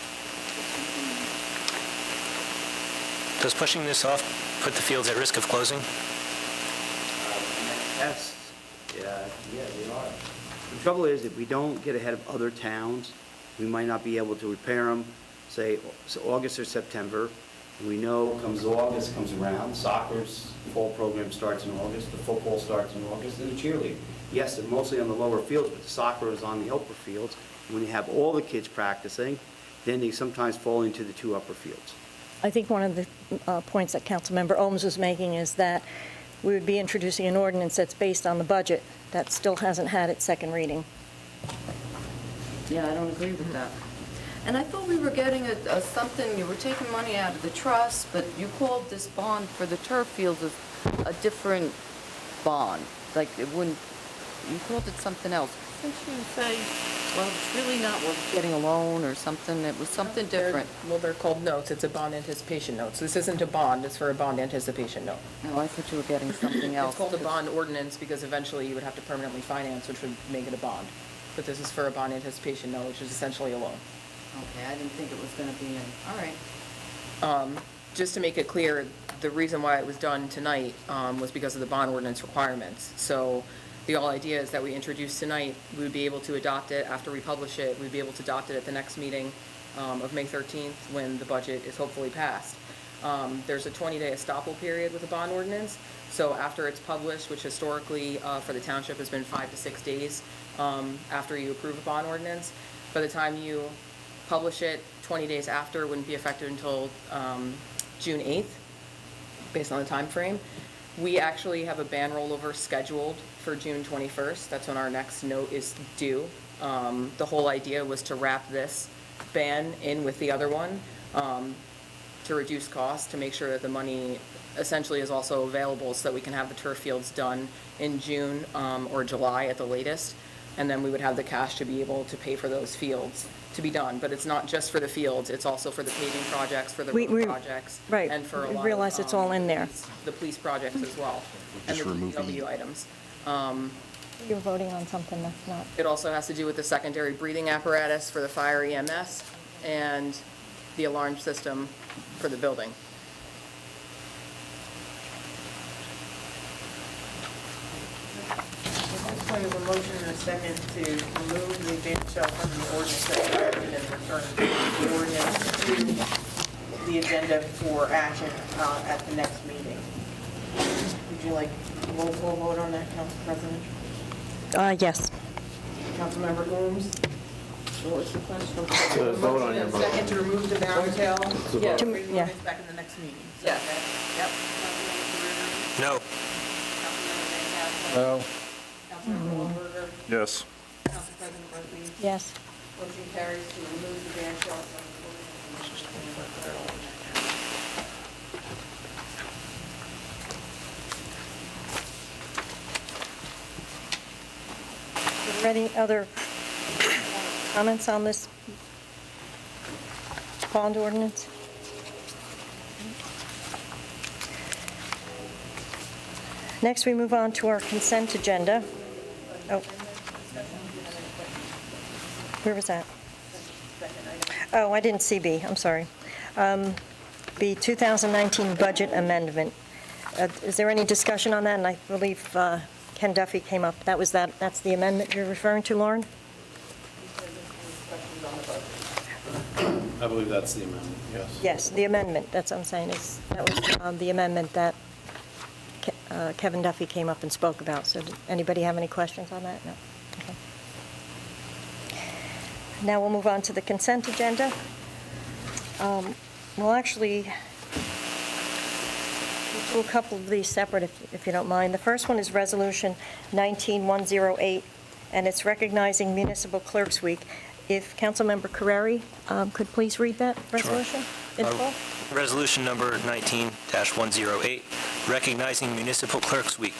Does pushing this off put the fields at risk of closing? Yes, yeah, they are. The trouble is, if we don't get ahead of other towns, we might not be able to repair them, say, August or September. And we know comes August comes around, soccer's fall program starts in August, the football starts in August, and the cheerleading. Yes, they're mostly on the lower fields, but the soccer is on the upper fields. And when you have all the kids practicing, then they sometimes fall into the 2 upper fields. I think one of the points that Councilmember Ohms was making is that we would be introducing an ordinance that's based on the budget that still hasn't had its second reading. Yeah, I don't agree with that. And I thought we were getting something, you were taking money out of the trust, but you called this bond for the turf fields a different bond. Like, it wouldn't, you called it something else. Didn't you say Well, it's really not, we're getting a loan or something, it was something different. Well, they're called notes. It's a bond anticipation note. So this isn't a bond, it's for a bond anticipation note. No, I thought you were getting something else. It's called a bond ordinance because eventually you would have to permanently finance, which would make it a bond. But this is for a bond anticipation note, which is essentially a loan. Okay, I didn't think it was gonna be in, all right. Just to make it clear, the reason why it was done tonight was because of the bond ordinance requirements. So the whole idea is that we introduce tonight, we would be able to adopt it after we publish it. We'd be able to adopt it at the next meeting of May 13th when the budget is hopefully passed. There's a 20-day estoppel period with the bond ordinance. So after it's published, which historically for the township has been 5 to 6 days after you approve a bond ordinance, by the time you publish it, 20 days after wouldn't be effective until June 8th, based on the time frame. We actually have a ban rollover scheduled for June 21st. That's when our next note is due. The whole idea was to wrap this ban in with the other one to reduce costs, to make sure that the money essentially is also available so that we can have the turf fields done in June or July at the latest. And then we would have the cash to be able to pay for those fields to be done. But it's not just for the fields, it's also for the paving projects, for the road projects. Right. And for a We lot realize of, it's all in there. the police projects as well. And the DPW items. You're voting on something that's not. It also has to do with the secondary breathing apparatus for the fire EMS and the alarm system for the building. At this point, we have a motion and a second to remove the advanced sale from the ordinance that's drafted and return the ordinance to the agenda for action at the next meeting. Would you like a roll call vote on that, Council President? Yes. Councilmember Gooms? What was the question? To vote on your motion. Second to remove the balance sale? Yeah. To- Remove yeah. it back in the next meeting. Yes. Yep. No. No. Councilmember Wahlberger? Yes. Council President Murphy? Yes. Motion carries to remove the ban shell from the ordinance. Are there any other comments on this bond ordinance? Next, we move on to our consent agenda. Oh. Where was that? Oh, I didn't see B, I'm sorry. The 2019 budget amendment. Is there any discussion on that? And I believe Ken Duffy came up. That's the amendment you're referring to, Lauren? I believe that's the amendment, yes. Yes, the amendment, that's what I'm saying, that was the amendment that Kevin Duffy came up and spoke about. So did anybody have any questions on that? No? Okay. Now we'll move on to the consent agenda. We'll actually do a couple of these separate, if you don't mind. The first one is Resolution 19108, and it's recognizing Municipal Clerks Week. If Councilmember Carreri could please read that resolution in full? Resolution number 19-108, recognizing Municipal Clerks Week.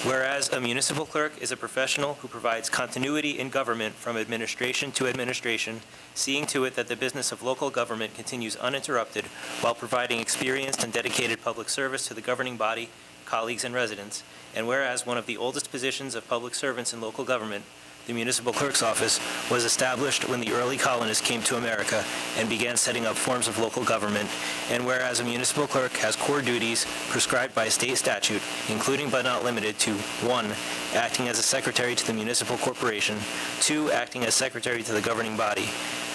Whereas a municipal clerk is a professional who provides continuity in government from administration to administration, seeing to it that the business of local government continues uninterrupted while providing experienced and dedicated public service to the governing body, colleagues, and residents. And whereas one of the oldest positions of public servants in local government, the municipal clerk's office, was established when the early colonists came to America and began setting up forms of local government. And whereas a municipal clerk has core duties prescribed by state statute, including but not limited to 1, acting as a secretary to the municipal corporation, 2, acting as secretary to the governing body,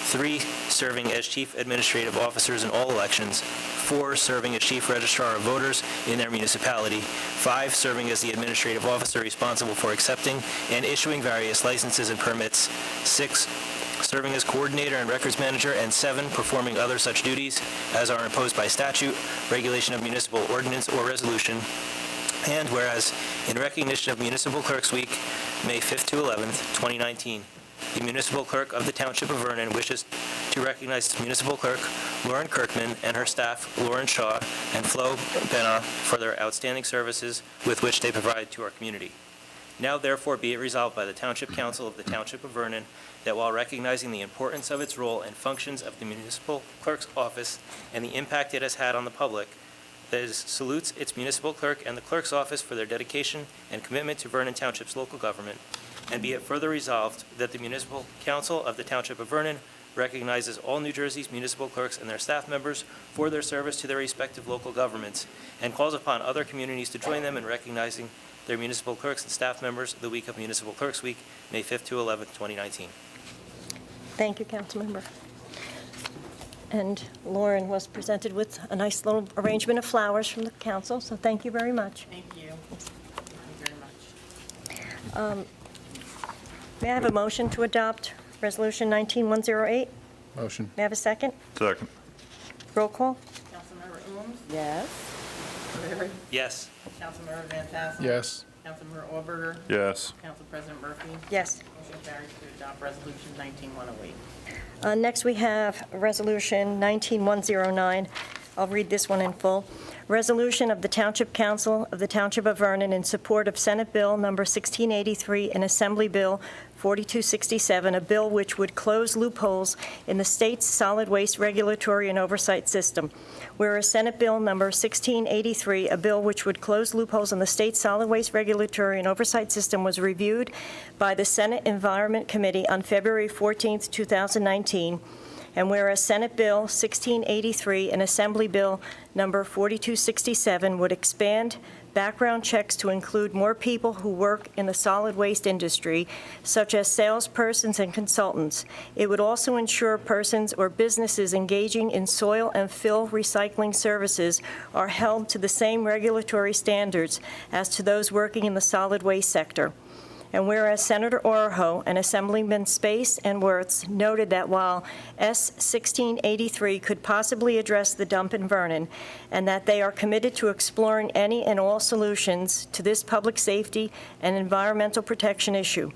3, serving as chief administrative officers in all elections, 4, serving as chief registrar of voters in their municipality, 5, serving as the administrative officer responsible for accepting and issuing various licenses and permits, 6, serving as coordinator and records manager, and 7, performing other such duties as are imposed by statute, regulation of municipal ordinance, or resolution. And whereas, in recognition of Municipal Clerks Week, May 5th to 11th, 2019, the municipal clerk of the Township of Vernon wishes to recognize municipal clerk Lauren Kirkman and her staff, Lauren Shaw and Flo Benna, for their outstanding services with which they provide to our community. Now therefore be it resolved by the Township Council of the Township of Vernon that while recognizing the importance of its role and functions of the municipal clerk's office and the impact it has had on the public, that it salutes its municipal clerk and the clerk's office for their dedication and commitment to Vernon Township's local government, and be it further resolved that the Municipal Council of the Township of Vernon recognizes all New Jersey's municipal clerks and their staff members for their service to their respective local governments, and calls upon other communities to join them in recognizing their municipal clerks and staff members the week of Municipal Clerks Week, May 5th to 11th, 2019. Thank you, Councilmember. And Lauren was presented with a nice little arrangement of flowers from the council, so thank you very much. Thank you. Thank you very much. May I have a motion to adopt Resolution 19108? Motion. May I have a second? Second. Roll call? Councilmember Ooms, Yes. O'Leary, Yes. Councilmember Van Tassel. Yes. Councilmember Auberger, Yes. Council President Murphy. Yes. Motion carries to adopt Resolution 19108. Next, we have Resolution 19109. I'll read this one in full. Resolution of the Township Council of the Township of Vernon in support of Senate Bill Number 1683 and Assembly Bill 4267, a bill which would close loopholes in the state's solid waste regulatory and oversight system. Whereas Senate Bill Number 1683, a bill which would close loopholes in the state's solid waste regulatory and oversight system, was reviewed by the Senate Environment Committee on February 14, 2019, and whereas Senate Bill 1683 and Assembly Bill Number 4267 would expand background checks to include more people who work in the solid waste industry, such as salespersons and consultants. It would also ensure persons or businesses engaging in soil and fill recycling services are held to the same regulatory standards as to those working in the solid waste sector. And whereas Senator Oroho and Assemblyman Space and Wirtz noted that while S. 1683 could possibly address the dump in Vernon, and that they are committed to exploring any and all solutions to this public safety and environmental protection issue,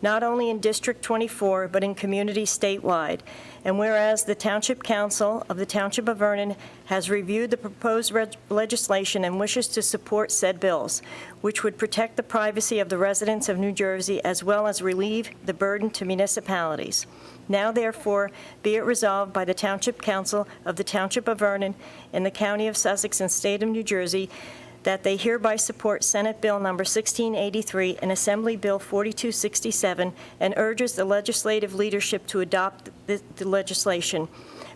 not only in District 24, but in communities statewide. And whereas the Township Council of the Township of Vernon has reviewed the proposed legislation and wishes to support said bills, which would protect the privacy of the residents of New Jersey as well as relieve the burden to municipalities. Now therefore be it resolved by the Township Council of the Township of Vernon in the County of Sussex and State of New Jersey that they hereby support Senate Bill Number 1683 and Assembly Bill 4267 and urges the legislative leadership to adopt the legislation.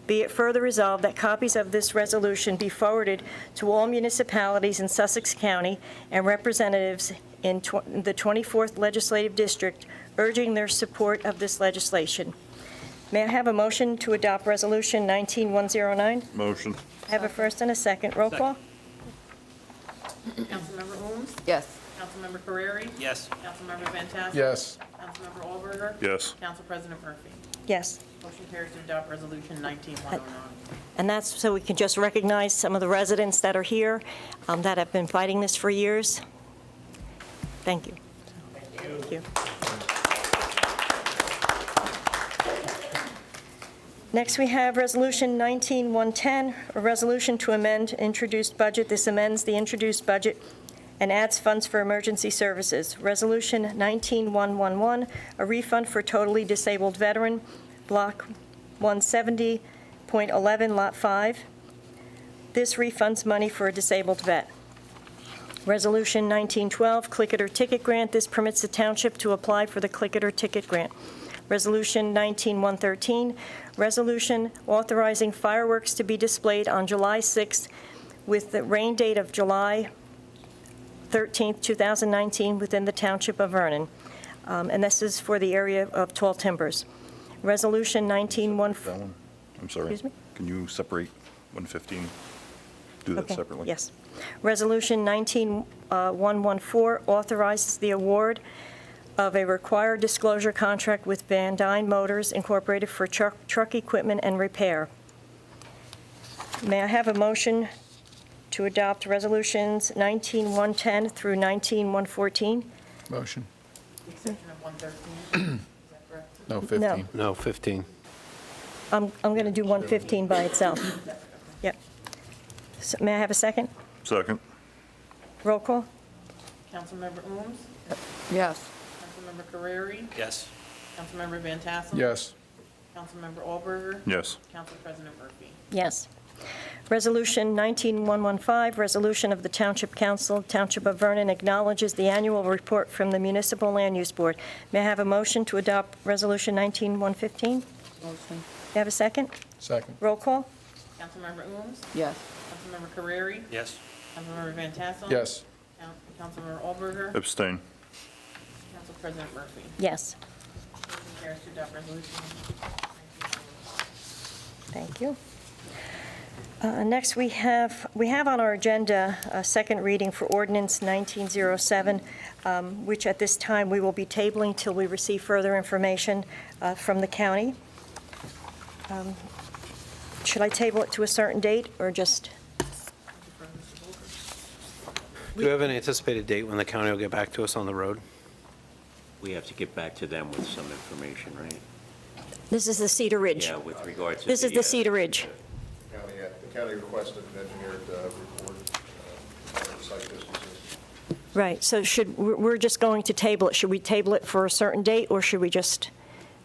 Be it further resolved that copies of this resolution be forwarded to all municipalities in Sussex County and representatives in the 24th Legislative District, urging their support of this legislation. May I have a motion to adopt Resolution 19109? Motion. I have a first and a second. Roll call? Councilmember Ooms, Yes. Councilmember Carreri, Yes. Councilmember Van Tassel. Yes. Councilmember Auberger. Yes. Council President Murphy. Yes. Motion carries to adopt Resolution 19109. And that's so we can just recognize some of the residents that are here that have been fighting this for years. Thank you. Thank you. Next, we have Resolution 19110, a resolution to amend introduced budget. This amends the introduced budget and adds funds for emergency services. Resolution 19111, a refund for totally disabled veteran, Block 170.11, Lot 5. This refunds money for a disabled vet. Resolution 1912, Click It or Ticket Grant. This permits the township to apply for the Click It or Ticket Grant. Resolution 19113, resolution authorizing fireworks to be displayed on July 6th with the rain date of July 13th, 2019 within the Township of Vernon. And this is for the area of Tall Timbers. Resolution 19114. That one? I'm sorry. Excuse me? Can you separate 115? Do that Okay, separately? yes. Resolution 19114 authorizes the award of a required disclosure contract with Van Dyne Motors Incorporated for truck equipment and repair. May I have a motion to adopt resolutions 19110 through 19114? Motion. The exception of 113, is that correct? No, 15. No, 15. I'm going to do 115 by itself. Yep. So may I have a second? Second. Roll call? Councilmember Ooms, Yes. Councilmember Carreri, Yes. Councilmember Van Tassel. Yes. Councilmember Allberger. Yes. Council President Murphy. Yes. Resolution 19115, resolution of the Township Council, Township of Vernon acknowledges the annual report from the Municipal Land Use Board. May I have a motion to adopt Resolution 19115? Motion. May I have a second? Second. Roll call? Councilmember Ooms, Yes. Councilmember Carreri, Yes. Councilmember Van Tassel. Yes. Councilmember Allberger. Abstain. Council President Murphy. Yes. Motion carries to adopt resolution 1921. Thank you. Next, we have on our agenda a second reading for ordinance 1907, which at this time we will be tabling till we receive further information from the county. Should I table it to a certain date or just? Do you have an anticipated date when the county will get back to us on the road? We have to get back to them with some information, right? This is the Cedar Ridge. Yeah, with regard to This is the Cedar Ridge. The county requested an engineered report on the site distances. Right, so we're just going to table it. Should we table it for a certain date, or should we just,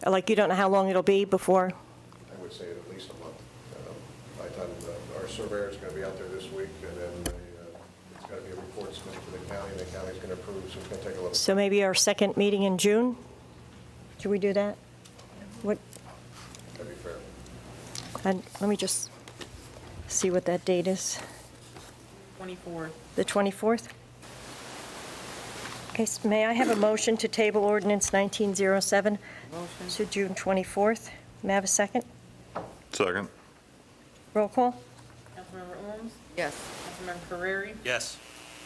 like, you don't know how long it'll be before? I would say at least a month. By the time our surveyor is going to be out there this week, and then it's got to be a report submitted to the county, and the county's going to approve, so it's going to take a little. So maybe our second meeting in June? Should we do that? What, That'd be fair. and let me just see what that date is. 24th. The 24th? Okay, so may I have a motion to table ordinance 1907 Motion. to June 24th? May I have a second? Second. Roll call? Councilmember Ooms, Yes. Councilmember Carreri, Yes.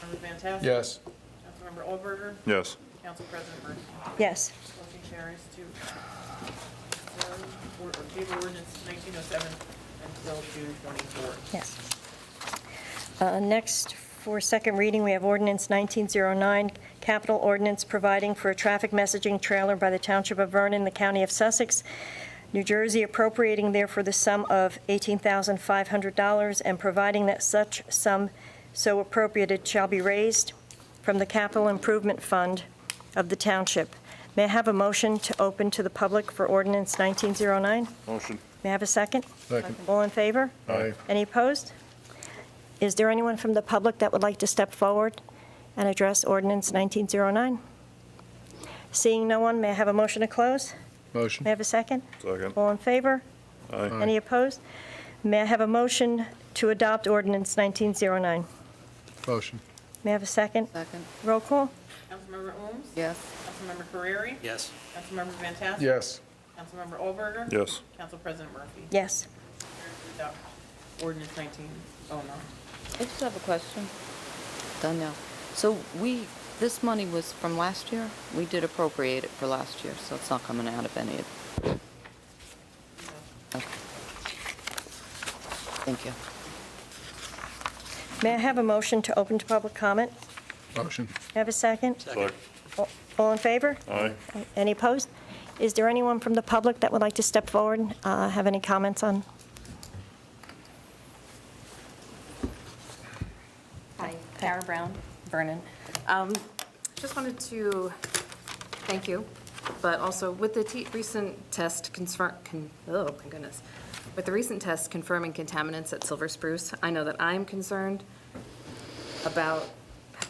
Councilmember Van Tassel. Yes. Councilmember Allberger, Yes. Council President Murphy. Yes. Motion carries to table ordinance 1907 until June 24th. Yes. Next, for second reading, we have ordinance 1909, capital ordinance providing for a traffic messaging trailer by the Township of Vernon, the County of Sussex, New Jersey, appropriating therefore the sum of $18,500 and providing that such sum so appropriated shall be raised from the capital improvement fund of the township. May I have a motion to open to the public for ordinance 1909? Motion. May I have a second? Second. All in favor? Aye. Any opposed? Is there anyone from the public that would like to step forward and address ordinance 1909? Seeing no one, may I have a motion to close? Motion. May I have a second? Second. All in favor? Aye. Any opposed? May I have a motion to adopt ordinance 1909? Motion. May I have a second? Second. Roll call? Councilmember Ooms, Yes. Councilmember Carreri, Yes. Councilmember Van Tassel. Yes. Councilmember Allberger. Yes. Council President Murphy. Yes. Carries to adopt ordinance 1909. I just have a question. Done now. So this money was from last year? We did appropriate it for last year, so it's not coming out of any of it. Okay. Thank you. May I have a motion to open to public comment? Motion. May I have a second? Second. All in favor? Aye. Any opposed? Is there anyone from the public that would like to step forward, have any comments on? Hi, Tara Brown, Vernon. Just wanted to thank you, but also with the recent test with the recent test confirming contaminants at Silver Spruce, I know that I'm concerned about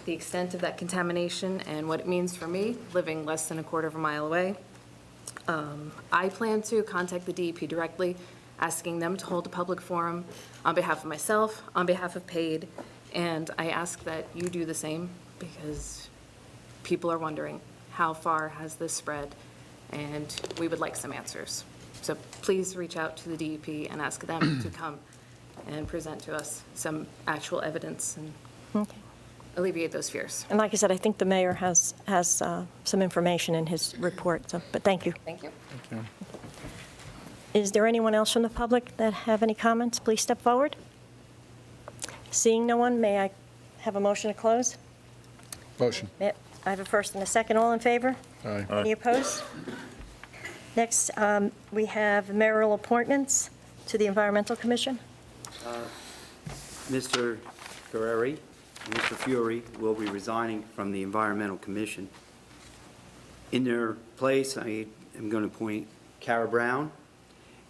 the extent of that contamination and what it means for me, living less than a quarter of a mile away. I plan to contact the DEP directly, asking them to hold a public forum on behalf of myself, on behalf of PAID, and I ask that you do the same because people are wondering how far has this spread, and we would like some answers. So please reach out to the DEP and ask them to come and present to us some actual evidence and Okay. alleviate those fears. And like I said, I think the mayor has some information in his report, but thank you. Thank you. Is there anyone else from the public that have any comments? Please step forward. Seeing no one, may I have a motion to close? Motion. I have a first and a second. All in favor? Aye. Any opposed? Next, we have mayoral appointments to the Environmental Commission. Mr. Carreri, and Mr. Fury will be resigning from the Environmental Commission. In their place, I am going to appoint Kara Brown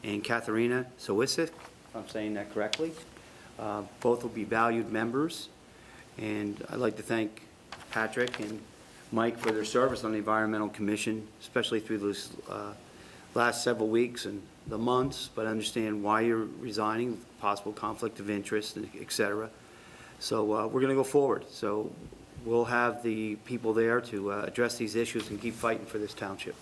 and Katharina Sowisic, if I'm saying that correctly. Both will be valued members, and I'd like to thank Patrick and Mike for their service on the Environmental Commission, especially through those last several weeks and the months, but I understand why you're resigning, possible conflict of interest, et cetera. So we're going to go forward. So we'll have the people there to address these issues and keep fighting for this township.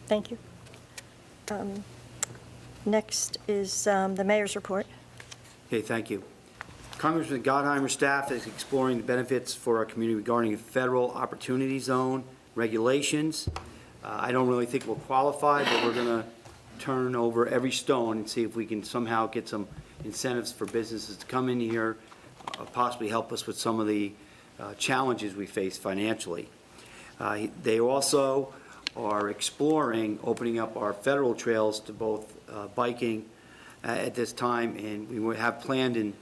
Thank you. Next is the mayor's report. Okay, thank you. Congressman Gottheimer's staff is exploring the benefits for our community regarding the federal opportunity zone regulations. I don't really think we'll qualify, but we're going to turn over every stone and see if we can somehow get some incentives for businesses to come in here, possibly help us with some of the challenges we face financially. They also are exploring opening up our federal trails to both biking at this time, and we would have planned in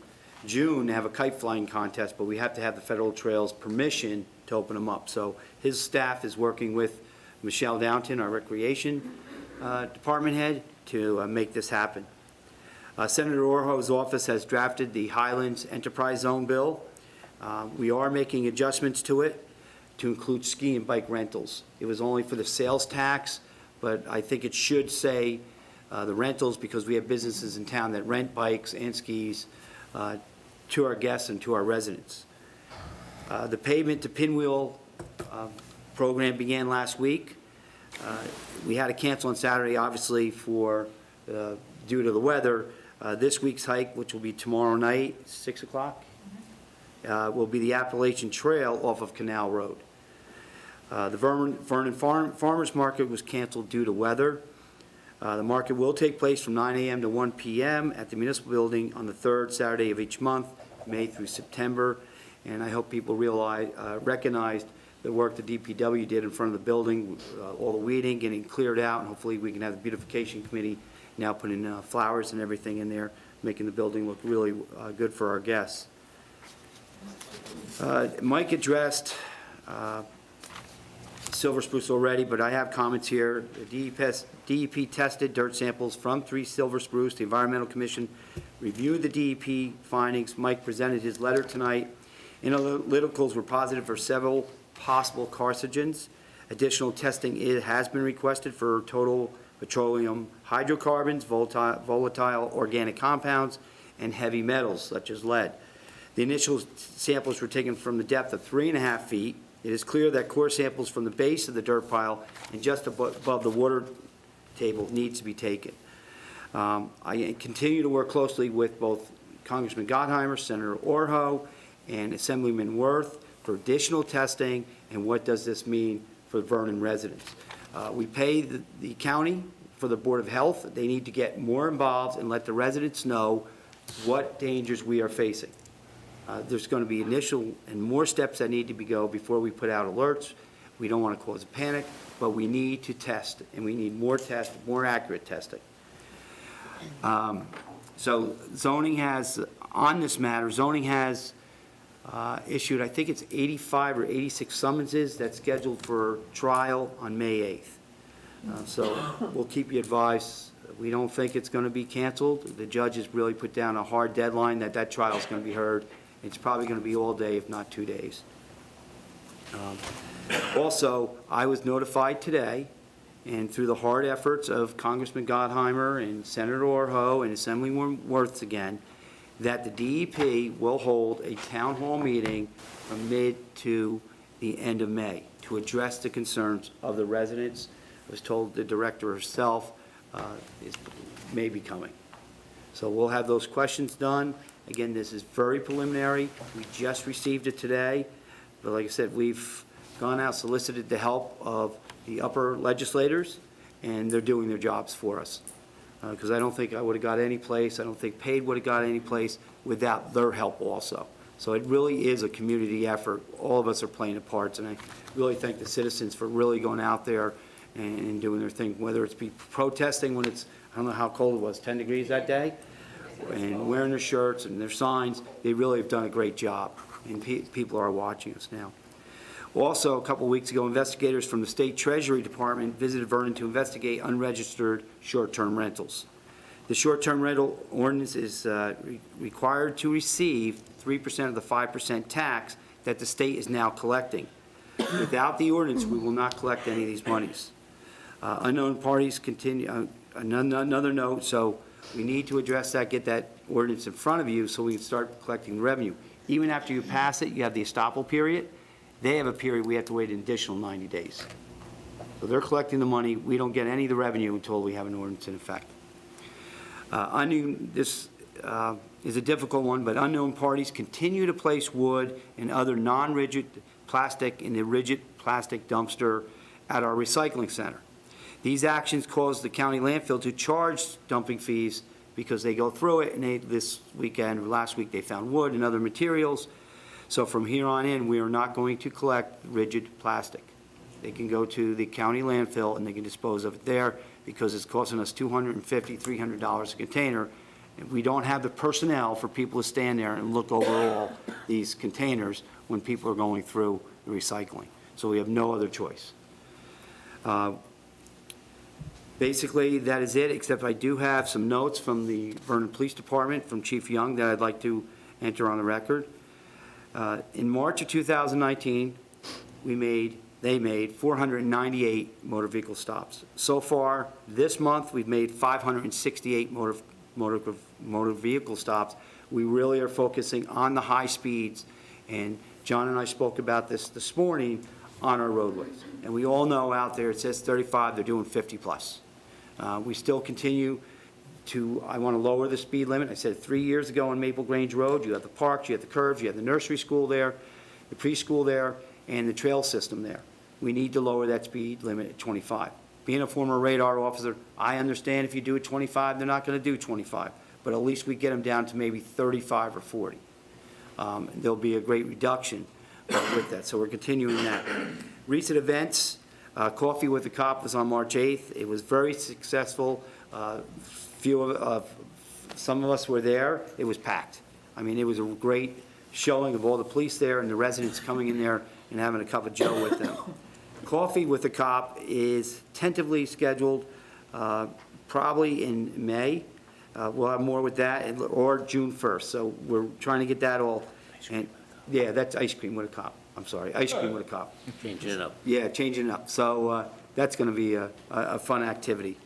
June to have a kite flying contest, but we have to have the federal trails permission to open them up. So his staff is working with Michelle Downton, our recreation department head, to make this happen. Senator Orho's office has drafted the Highlands Enterprise Zone bill. We are making adjustments to it to include ski and bike rentals. It was only for the sales tax, but I think it should say the rentals, because we have businesses in town that rent bikes and skis to our guests and to our residents. The pavement to pinwheel program began last week. We had to cancel on Saturday, obviously, for due to the weather. This week's hike, which will be tomorrow night, 6 o'clock, will be the Appalachian Trail off of Canal Road. The Vernon Farmers Market was canceled due to weather. The market will take place from 9 a.m. to 1 p.m. at the municipal building on the third Saturday of each month, May through September. And I hope people recognized the work the DPW did in front of the building, all the weeding, getting cleared out, and hopefully we can have the beautification committee now putting flowers and everything in there, making the building look really good for our guests. Mike addressed Silver Spruce already, but I have comments here. The DEP tested dirt samples from 3 Silver Spruce. The Environmental Commission reviewed the DEP findings. Mike presented his letter tonight. Analyticals were positive for several possible carcinogens. Additional testing has been requested for total petroleum hydrocarbons, volatile organic compounds, and heavy metals such as lead. The initial samples were taken from the depth of 3.5 feet. It is clear that core samples from the base of the dirt pile and just above the water table needs to be taken. I continue to work closely with both Congressman Gottheimer, Senator Orho, and Assemblyman Worth for additional testing, and what does this mean for Vernon residents. We pay the county for the Board of Health. They need to get more involved and let the residents know what dangers we are facing. There's going to be initial and more steps that need to go before we put out alerts. We don't want to cause a panic, but we need to test, and we need more tests, more accurate testing. So zoning has, on this matter, zoning has issued, I think it's 85 or 86 summonses that's scheduled for trial on May 8th. So we'll keep you advised. We don't think it's going to be canceled. The judge has really put down a hard deadline that trial is going to be heard. It's probably going to be all day, if not 2 days. Also, I was notified today, and through the hard efforts of Congressman Gottheimer and Senator Orho and Assemblyman Worth again, that the DEP will hold a town hall meeting from mid to the end of May to address the concerns of the residents. I was told the director herself may be coming. So we'll have those questions done. Again, this is very preliminary. We just received it today. But like I said, we've gone out, solicited the help of the upper legislators, and they're doing their jobs for us. Because I don't think I would have got any place, I don't think Paid would have got any place without their help also. So it really is a community effort. All of us are playing a part, and I really thank the citizens for really going out there and doing their thing, whether it's be protesting when it's, I don't know how cold it was, 10 degrees that day, and wearing their shirts and their signs. They really have done a great job, and people are watching us now. Also, a couple weeks ago, investigators from the State Treasury Department visited Vernon to investigate unregistered short-term rentals. The short-term rental ordinance is required to receive 3% of the 5% tax that the state is now collecting. Without the ordinance, we will not collect any of these monies. Unknown parties continue, another note, so we need to address that, get that ordinance in front of you so we can start collecting the revenue. Even after you pass it, you have the estoppel period. They have a period, we have to wait an additional 90 days. So they're collecting the money. We don't get any of the revenue until we have an ordinance in effect. This is a difficult one, but unknown parties continue to place wood and other non-rigid plastic in the rigid plastic dumpster at our recycling center. These actions cause the county landfill to charge dumping fees because they go through it, and this weekend or last week they found wood and other materials. So from here on in, we are not going to collect rigid plastic. They can go to the county landfill and they can dispose of it there because it's costing us $250, $300 a container. And we don't have the personnel for people to stand there and look over all these containers when people are going through the recycling. So we have no other choice. Basically, that is it, except I do have some notes from the Vernon Police Department, from Chief Young, that I'd like to enter on the record. In March of 2019, they made 498 motor vehicle stops. So far, this month, we've made 568 motor vehicle stops. We really are focusing on the high speeds, and John and I spoke about this morning on our roadways. And we all know out there, it says 35, they're doing 50 plus. We still continue I want to lower the speed limit. I said 3 years ago on Maple Grange Road, you have the parks, you have the curves, you have the nursery school there, the preschool there, and the trail system there. We need to lower that speed limit at 25. Being a former radar officer, I understand if you do it 25, they're not going to do 25, but at least we get them down to maybe 35 or 40. There'll be a great reduction with that, so we're continuing that. Recent events, Coffee with the Cop was on March 8th. It was very successful. Some of us were there. It was packed. I mean, it was a great showing of all the police there and the residents coming in there and having a cup of joe with them. Coffee with the Cop is tentatively scheduled probably in May. We'll have more with that, or June 1st. So we're trying to get that all. And yeah, that's ice cream with a cop. I'm sorry, ice cream with a cop. Changing it up. Yeah, changing it up. So that's going to be a fun activity.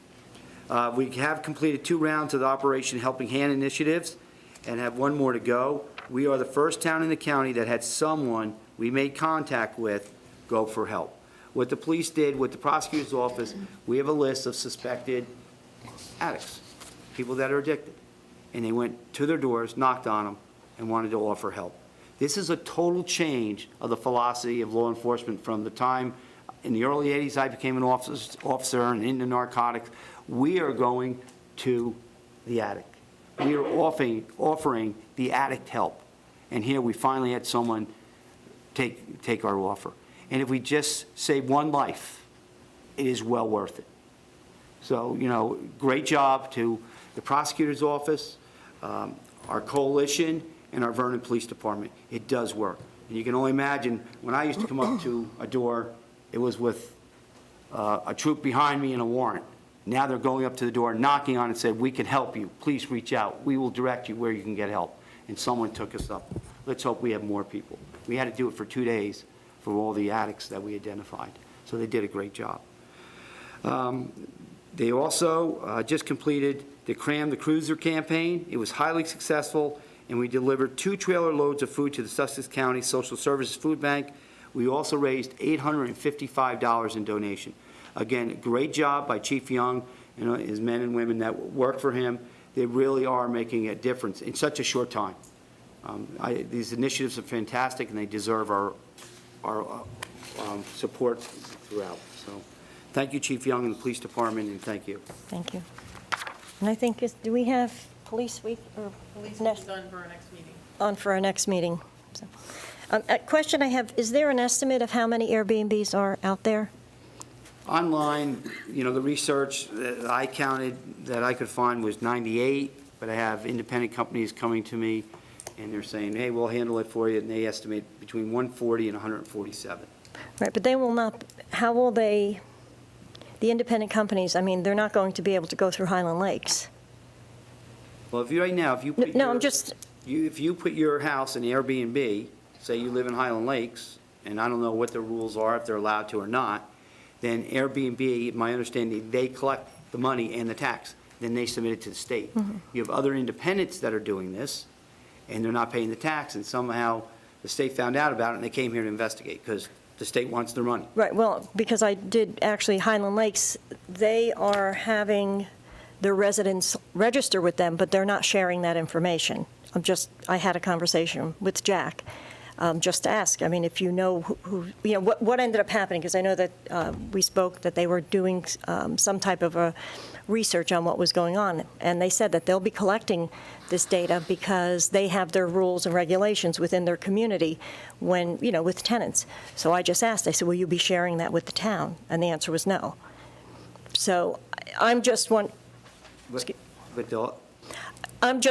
We have completed 2 rounds of the Operation Helping Hand initiatives and have 1 more to go. We are the first town in the county that had someone we made contact with go for help. What the police did with the prosecutor's office, we have a list of suspected addicts, people that are addicted. And they went to their doors, knocked on them, and wanted to offer help. This is a total change of the philosophy of law enforcement from the time in the early 80s I became an officer and into narcotics. We are going to the addict. We are offering the addict help. And here we finally had someone take our offer. And if we just save 1 life, it is well worth it. So, great job to the prosecutor's office, our coalition, and our Vernon Police Department. It does work. And you can only imagine, when I used to come up to a door, it was with a troop behind me and a warrant. Now they're going up to the door, knocking on it, and said, "We can help you. Please reach out. We will direct you where you can get help." And someone took us up. Let's hope we have more people. We had to do it for 2 days for all the addicts that we identified. So they did a great job. They also just completed the Cram the Cruiser campaign. It was highly successful, and we delivered 2 trailer loads of food to the Sussex County Social Services Food Bank. We also raised $855 in donation. Again, great job by Chief Young and his men and women that work for him. They really are making a difference in such a short time. These initiatives are fantastic, and they deserve our support throughout. So thank you, Chief Young and the Police Department, and thank you. Thank you. And I think, do we have Police Week? Or Police is done for our next meeting. On for our next meeting. So, a question I have, is there an estimate of how many Airbnbs are out there? Online, the research that I counted that I could find was 98. but I have independent companies coming to me, and they're saying, hey, we'll handle it for you, and they estimate between 140 and 147. Right, but they will not, how will they, the independent companies, I mean, they're not going to be able to go through Highland Lakes. Well, if you, right now, if you put No, your- I'm just, if you put your house in Airbnb, say you live in Highland Lakes, and I don't know what the rules are, if they're allowed to or not, then Airbnb, my understanding, they collect the money and the tax, then they submit it to the state. You have other independents that are doing this, and they're not paying the tax, and somehow the state found out about it, and they came here to investigate, because the state wants their money. right, well, because I did, actually, Highland Lakes, they are having their residents register with them, but they're not sharing that information. I had a conversation with Jack, just to ask, I mean, if you know who, you know, what ended up happening, because I know that we spoke that they were doing some type of a research on what was going on, and they said that they'll be collecting this data because they have their rules and regulations within their community when, you know, with tenants. So I just asked, I said, will you be sharing that with the town? And the answer was no. So I'm just one, But they'll,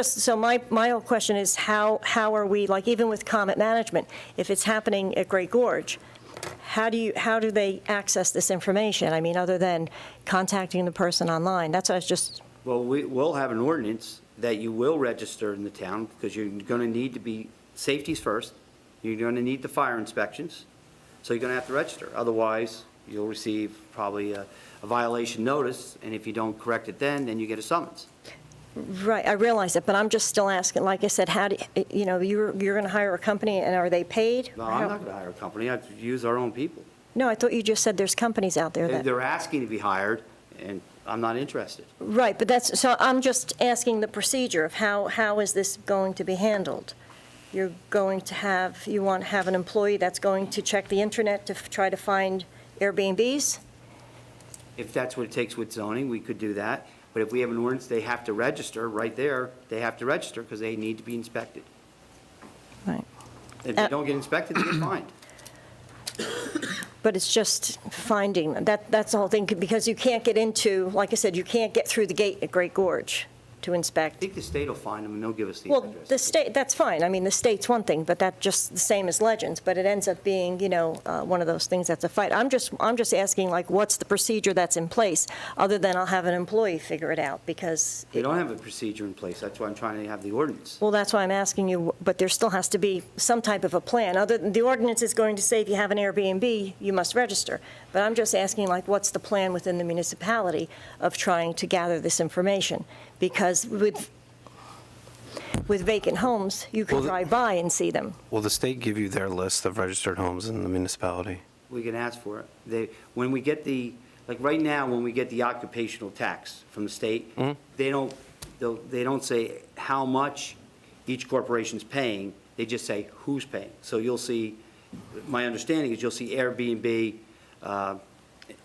so my whole question is how are we, like even with Comet Management, if it's happening at Great Gorge, how do they access this information? I mean, other than contacting the person online? That's what I was just, well, we'll have an ordinance that you will register in the town, because you're going to need to be, safety's first. You're going to need the fire inspections, so you're going to have to register. Otherwise, you'll receive probably a violation notice, and if you don't correct it then you get a summons. right, I realize it, but I'm just still asking, like I said, how do, you know, you're going to hire a company, and are they paid? No, I'm not going to hire a company. I have to use our own people. No, I thought you just said there's companies out there that. They're asking to be hired, and I'm not interested. Right, but so I'm just asking the procedure of how is this going to be handled? You're going to have, you want to have an employee that's going to check the internet to try to find Airbnbs? If that's what it takes with zoning, we could do that. But if we have an ordinance, they have to register right there. They have to register because they need to be inspected. Right. If they don't get inspected, they get fined. But it's just finding, that's the whole thing, because you can't get into, like I said, you can't get through the gate at Great Gorge to I inspect. think the state will find them and they'll give us the Well, address. the state, that's fine. I mean, the state's one thing, but that's just the same as Legends, but it ends up being, you know, one of those things that's a fight. I'm just asking, like, what's the procedure that's in place, other than I'll have an employee figure it out, because. They don't have a procedure in place. That's why I'm trying to have the ordinance. Well, that's why I'm asking you, but there still has to be some type of a plan. Other than, the ordinance is going to say if you have an Airbnb, you must register. But I'm just asking, like, what's the plan within the municipality of trying to gather this information? Because with vacant homes, you can Well, drive by and see them. Will the state give you their list of registered homes in the municipality? We can ask for it. When we get like right now, when we get the occupational tax from the state, they don't say how much each corporation's paying, they just say who's paying. So you'll see, my understanding is you'll see Airbnb,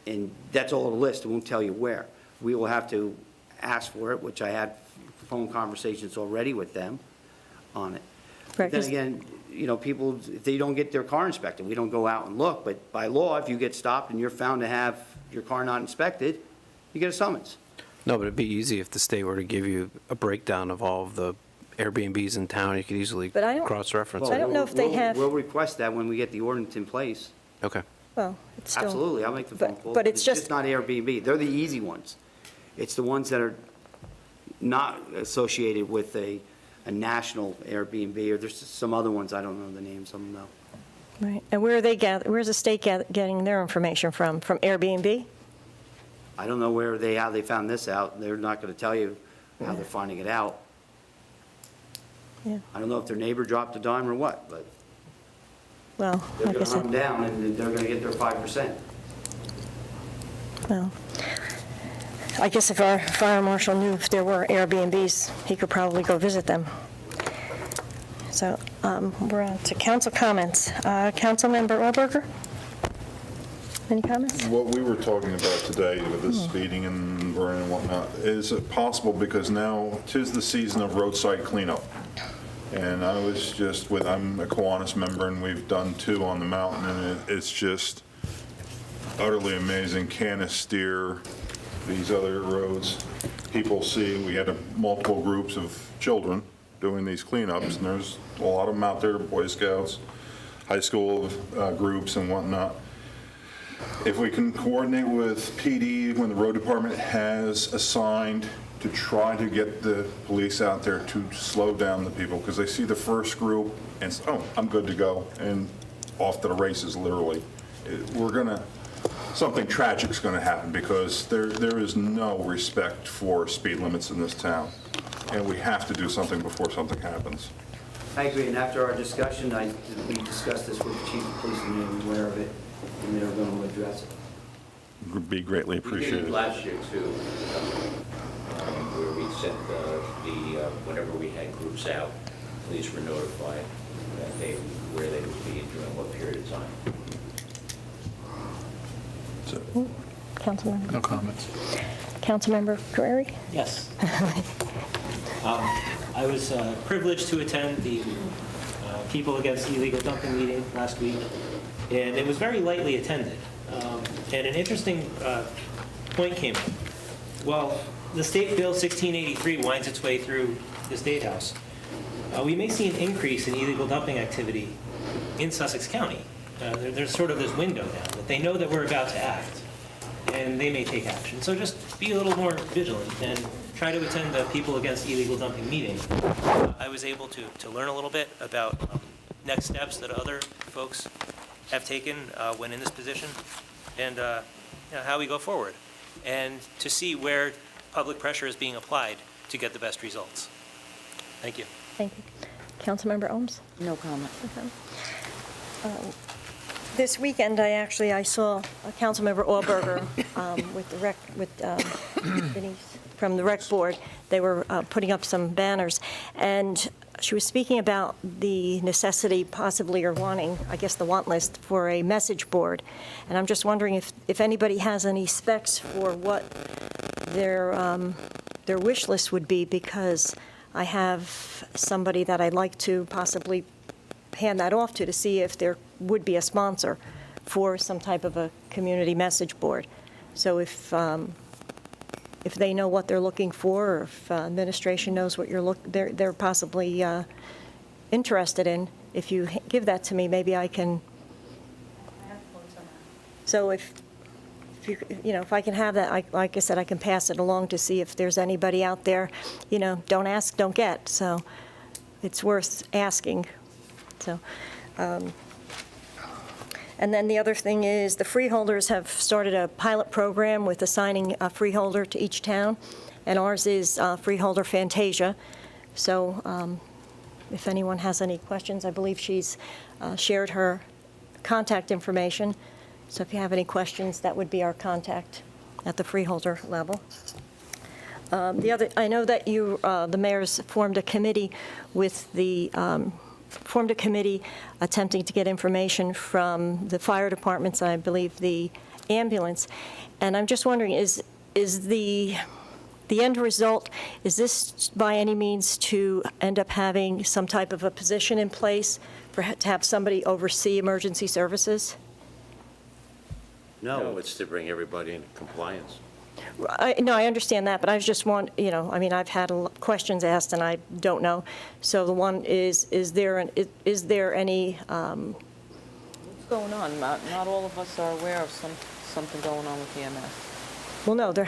and that's all on the list, it won't tell you where. We will have to ask for it, which I had phone conversations already with them on it. Right, Then 'cause- again, you know, people, if they don't get their car inspected, we don't go out and look, but by law, if you get stopped and you're found to have your car not inspected, you get a summons. No, but it'd be easy if the state were to give you a breakdown of all of the Airbnbs in town. You could easily But I don't- cross-reference I it. don't know if they have- We'll request that when we get the ordinance in place. Okay. Well, it's still. Absolutely, I'll make the phone call. But it's just. not Airbnb. They're the easy ones. It's the ones that are not associated with a national Airbnb, or there's some other ones, I don't know the names of them, though. Right, and where's the state getting their information from? From Airbnb? I don't know how they found this out. They're not going to tell you how they're finding it out. Yeah, I don't know if their neighbor dropped a dime or what, but well, they're like I going to hunt them said, down, and they're going to get their 5%. well, I guess if our fire marshal knew if there were Airbnbs, he could probably go visit them. So we're on to council comments. Councilmember Orberger? Any comments? What we were talking about today with the speeding and Vernon and whatnot, is it possible, because now 'tis the season of roadside cleanup. And I was just I'm a Kiwanis member, and we've done 2 on the mountain, and it's just utterly amazing. Canister, these other roads, people see, we had multiple groups of children doing these cleanups, and there's a lot of them out there, Boy Scouts, high school groups and whatnot. If we can coordinate with PD when the road department has assigned to try to get the police out there to slow down the people, because they see the first group and, oh, I'm good to go, and off to the races, literally. Something tragic's gonna happen, because there is no respect for speed limits in this town, and we have to do something before something happens. I agree, and after our discussion, we discussed this with the chief of police, and they were aware of it, and they were going to address it. Would be greatly We did appreciated. it last year too, where we sent whenever we had groups out, police were notified that where they would be and during what period of time. Councilmember? No comments. Councilmember Guerrieri? Yes. I was privileged to attend the People Against Illegal Dumping meeting last week, and it was very lightly attended. And an interesting point came up. Well, the State Bill 1683 winds its way through the State House. We may see an increase in illegal dumping activity in Sussex County. There's sort of this window now that they know that we're about to act, and they may take action. So just be a little more vigilant and try to attend the People Against Illegal Dumping meeting. I was able to learn a little bit about next steps that other folks have taken when in this position, and how we go forward, and to see where public pressure is being applied to get the best results. Thank you. Thank you. Councilmember Ohms? No comment. Okay. This weekend, I saw Councilmember Auberger with Denise from the Rec Board. They were putting up some banners, and she was speaking about the necessity possibly, or wanting, I guess the want list, for a message board. And I'm just wondering if anybody has any specs for what their wish list would be, because I have somebody that I'd like to possibly hand that off to see if there would be a sponsor for some type of a community message board. So if they know what they're looking for, or if administration knows what they're possibly interested in, if you give that to me, maybe I can. So if I can have that, like I said, I can pass it along to see if there's anybody out there. Don't ask, don't get. So it's worth asking. So, and then the other thing is the freeholders have started a pilot program with assigning a freeholder to each town, and ours is Freeholder Fantasia. So if anyone has any questions, I believe she's shared her contact information. So if you have any questions, that would be our contact at the freeholder level. I know that the mayor's formed a committee attempting to get information from the fire departments, I believe the ambulance. And I'm just wondering, is the end result, is this by any means to end up having some type of a position in place to have somebody oversee emergency services? No, it's to bring everybody into compliance. No, I understand that, but I just want, I've had questions asked and I don't know. So the one is there any? What's going on? Not all of us are aware of something going on with EMS. Well, no, they're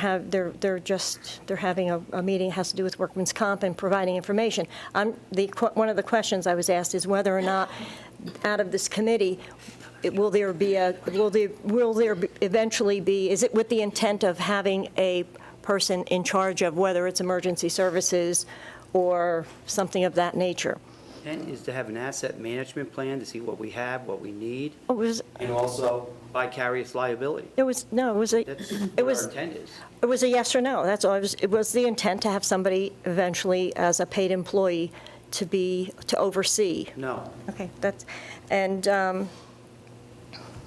having a meeting, has to do with workman's comp and providing information. One of the questions I was asked is whether or not, out of this committee, will there eventually be, is it with the intent of having a person in charge of whether it's emergency services or something of that nature? And is to have an asset management plan to see what we have, what we need, Oh, and also vicarious liability. It was That's what our intent is. It was a yes or no. That's all. It was the intent to have somebody eventually as a paid employee to oversee. No. Okay,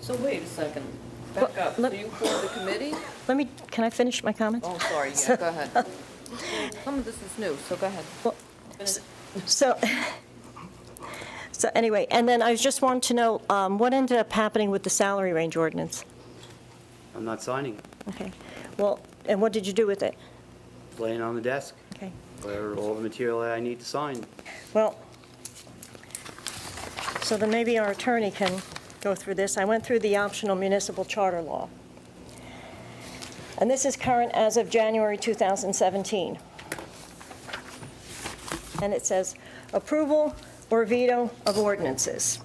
So wait a second. Back up. So you formed the committee? Can I finish my comments? Oh, sorry. Yeah, go ahead. Some of this is new, so go ahead. Well, So anyway, and then I just wanted to know, what ended up happening with the salary range ordinance? I'm not signing it. Okay. Well, And what did you do with it? Laying on the desk, Okay. where all the material that I need to sign. Well, so then maybe our attorney can go through this. I went through the optional municipal charter law. And this is current as of January 2017. And it says, approval or veto of ordinances.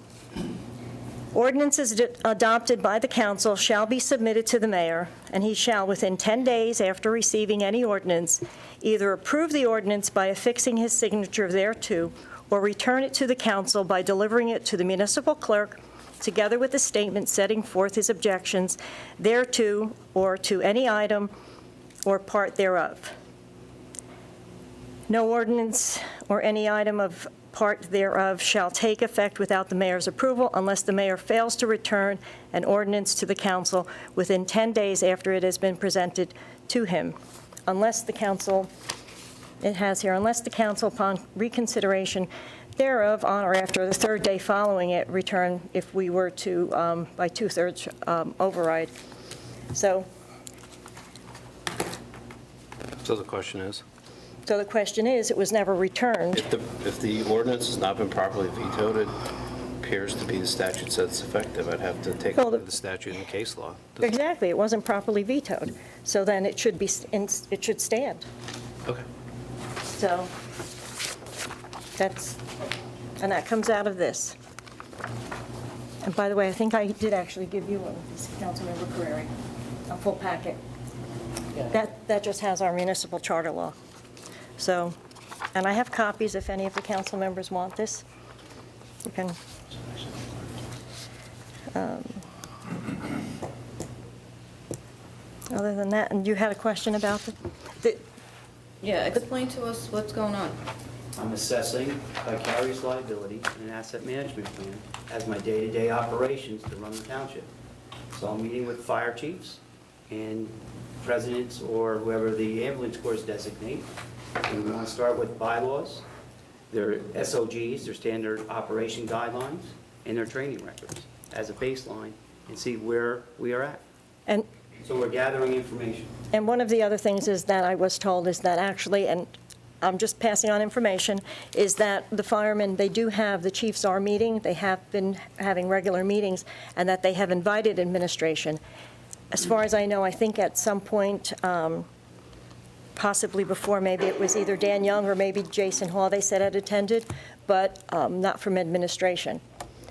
Ordinances adopted by the council shall be submitted to the mayor, and he shall, within 10 days after receiving any ordinance, either approve the ordinance by affixing his signature thereto, or return it to the council by delivering it to the municipal clerk, together with a statement setting forth his objections thereto, or to any item or part thereof. No ordinance or any item of part thereof shall take effect without the mayor's approval unless the mayor fails to return an ordinance to the council within 10 days after it has been presented to him, unless the council, it has here, unless the council upon reconsideration thereof on or after the third day following it return if we were to, by two-thirds override. So the question is? So the question is, it was never returned. If the ordinance has not been properly vetoed, it appears to be the statute says it's effective. I'd have to take a look at the statute and the case law. Exactly, it wasn't properly vetoed. So then it should be, it should stand. Okay. So that's, and that comes out of this. And by the way, I think I did actually give you one, this Councilmember Carreri, a full packet. That just has our municipal charter law. So, and I have copies if any of the council members want this. You can. Other than that, and you had a question about the Yeah, explain to us what's going on. I'm assessing vicarious liability and an asset management plan as my day-to-day operations to run the township. So I'm meeting with fire chiefs and presidents or whoever the ambulance corps designate. And we want to start with bylaws, their SOGs, their standard operation guidelines, and their training records as a baseline and see where we are at. And So we're gathering information. And one of the other things is that I was told is that actually, and I'm just passing on information, is that the firemen, they do have, the chiefs are meeting, they have been having regular meetings, and that they have invited administration. As far as I know, I think at some point, possibly before, maybe it was either Dan Young or maybe Jason Hall, they said had attended, but not from administration.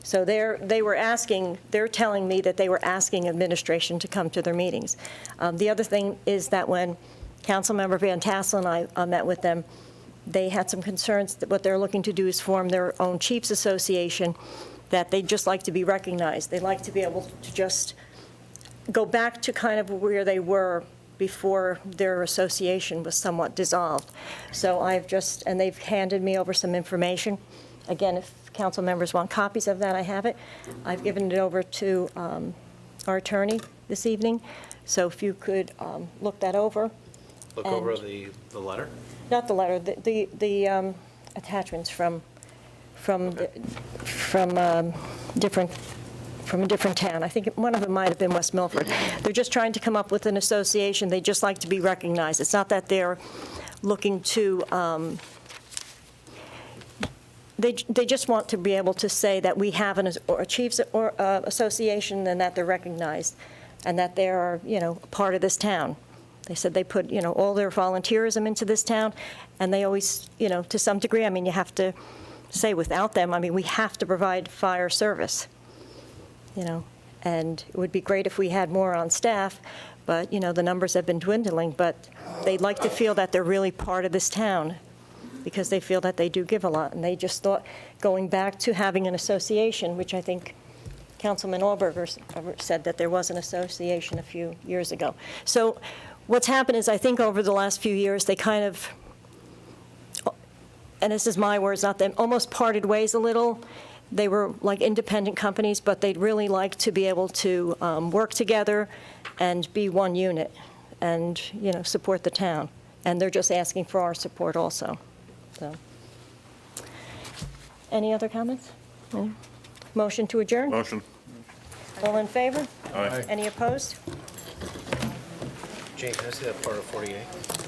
So they were asking, they're telling me that they were asking administration to come to their meetings. The other thing is that when Councilmember Van Tassel and I met with them, they had some concerns that what they're looking to do is form their own Chiefs Association, that they'd just like to be recognized. They'd like to be able to just go back to kind of where they were before their association was somewhat dissolved. So I've just, and they've handed me over some information. Again, if council members want copies of that, I have it. I've given it over to our attorney this evening. So if you could look that over. Look over the letter? Not the letter, the attachments from a different town. I think one of them might have been West Milford. They're just trying to come up with an association. They just like to be recognized. It's not that they're looking to, they just want to be able to say that we have a Chiefs Association and that they're recognized and that they are, part of this town. They said they put, all their volunteerism into this town, and they always, to some degree, I mean, you have to say without them, I mean, we have to provide fire service, and it would be great if we had more on staff, but, the numbers have been dwindling, but they'd like to feel that they're really part of this town because they feel that they do give a lot, and they just thought going back to having an association, which I think Councilman Allberger said that there was an association a few years ago. So what's happened is I think over the last few years, they kind of, and this is my words, not them, almost parted ways a little. They were like independent companies, but they'd really like to be able to work together and be one unit and, support the town. And they're just asking for our support also. So, any other comments? Any? Motion to adjourn? Motion. All in favor? Aye. Any opposed? Jane, can I see that part of 48?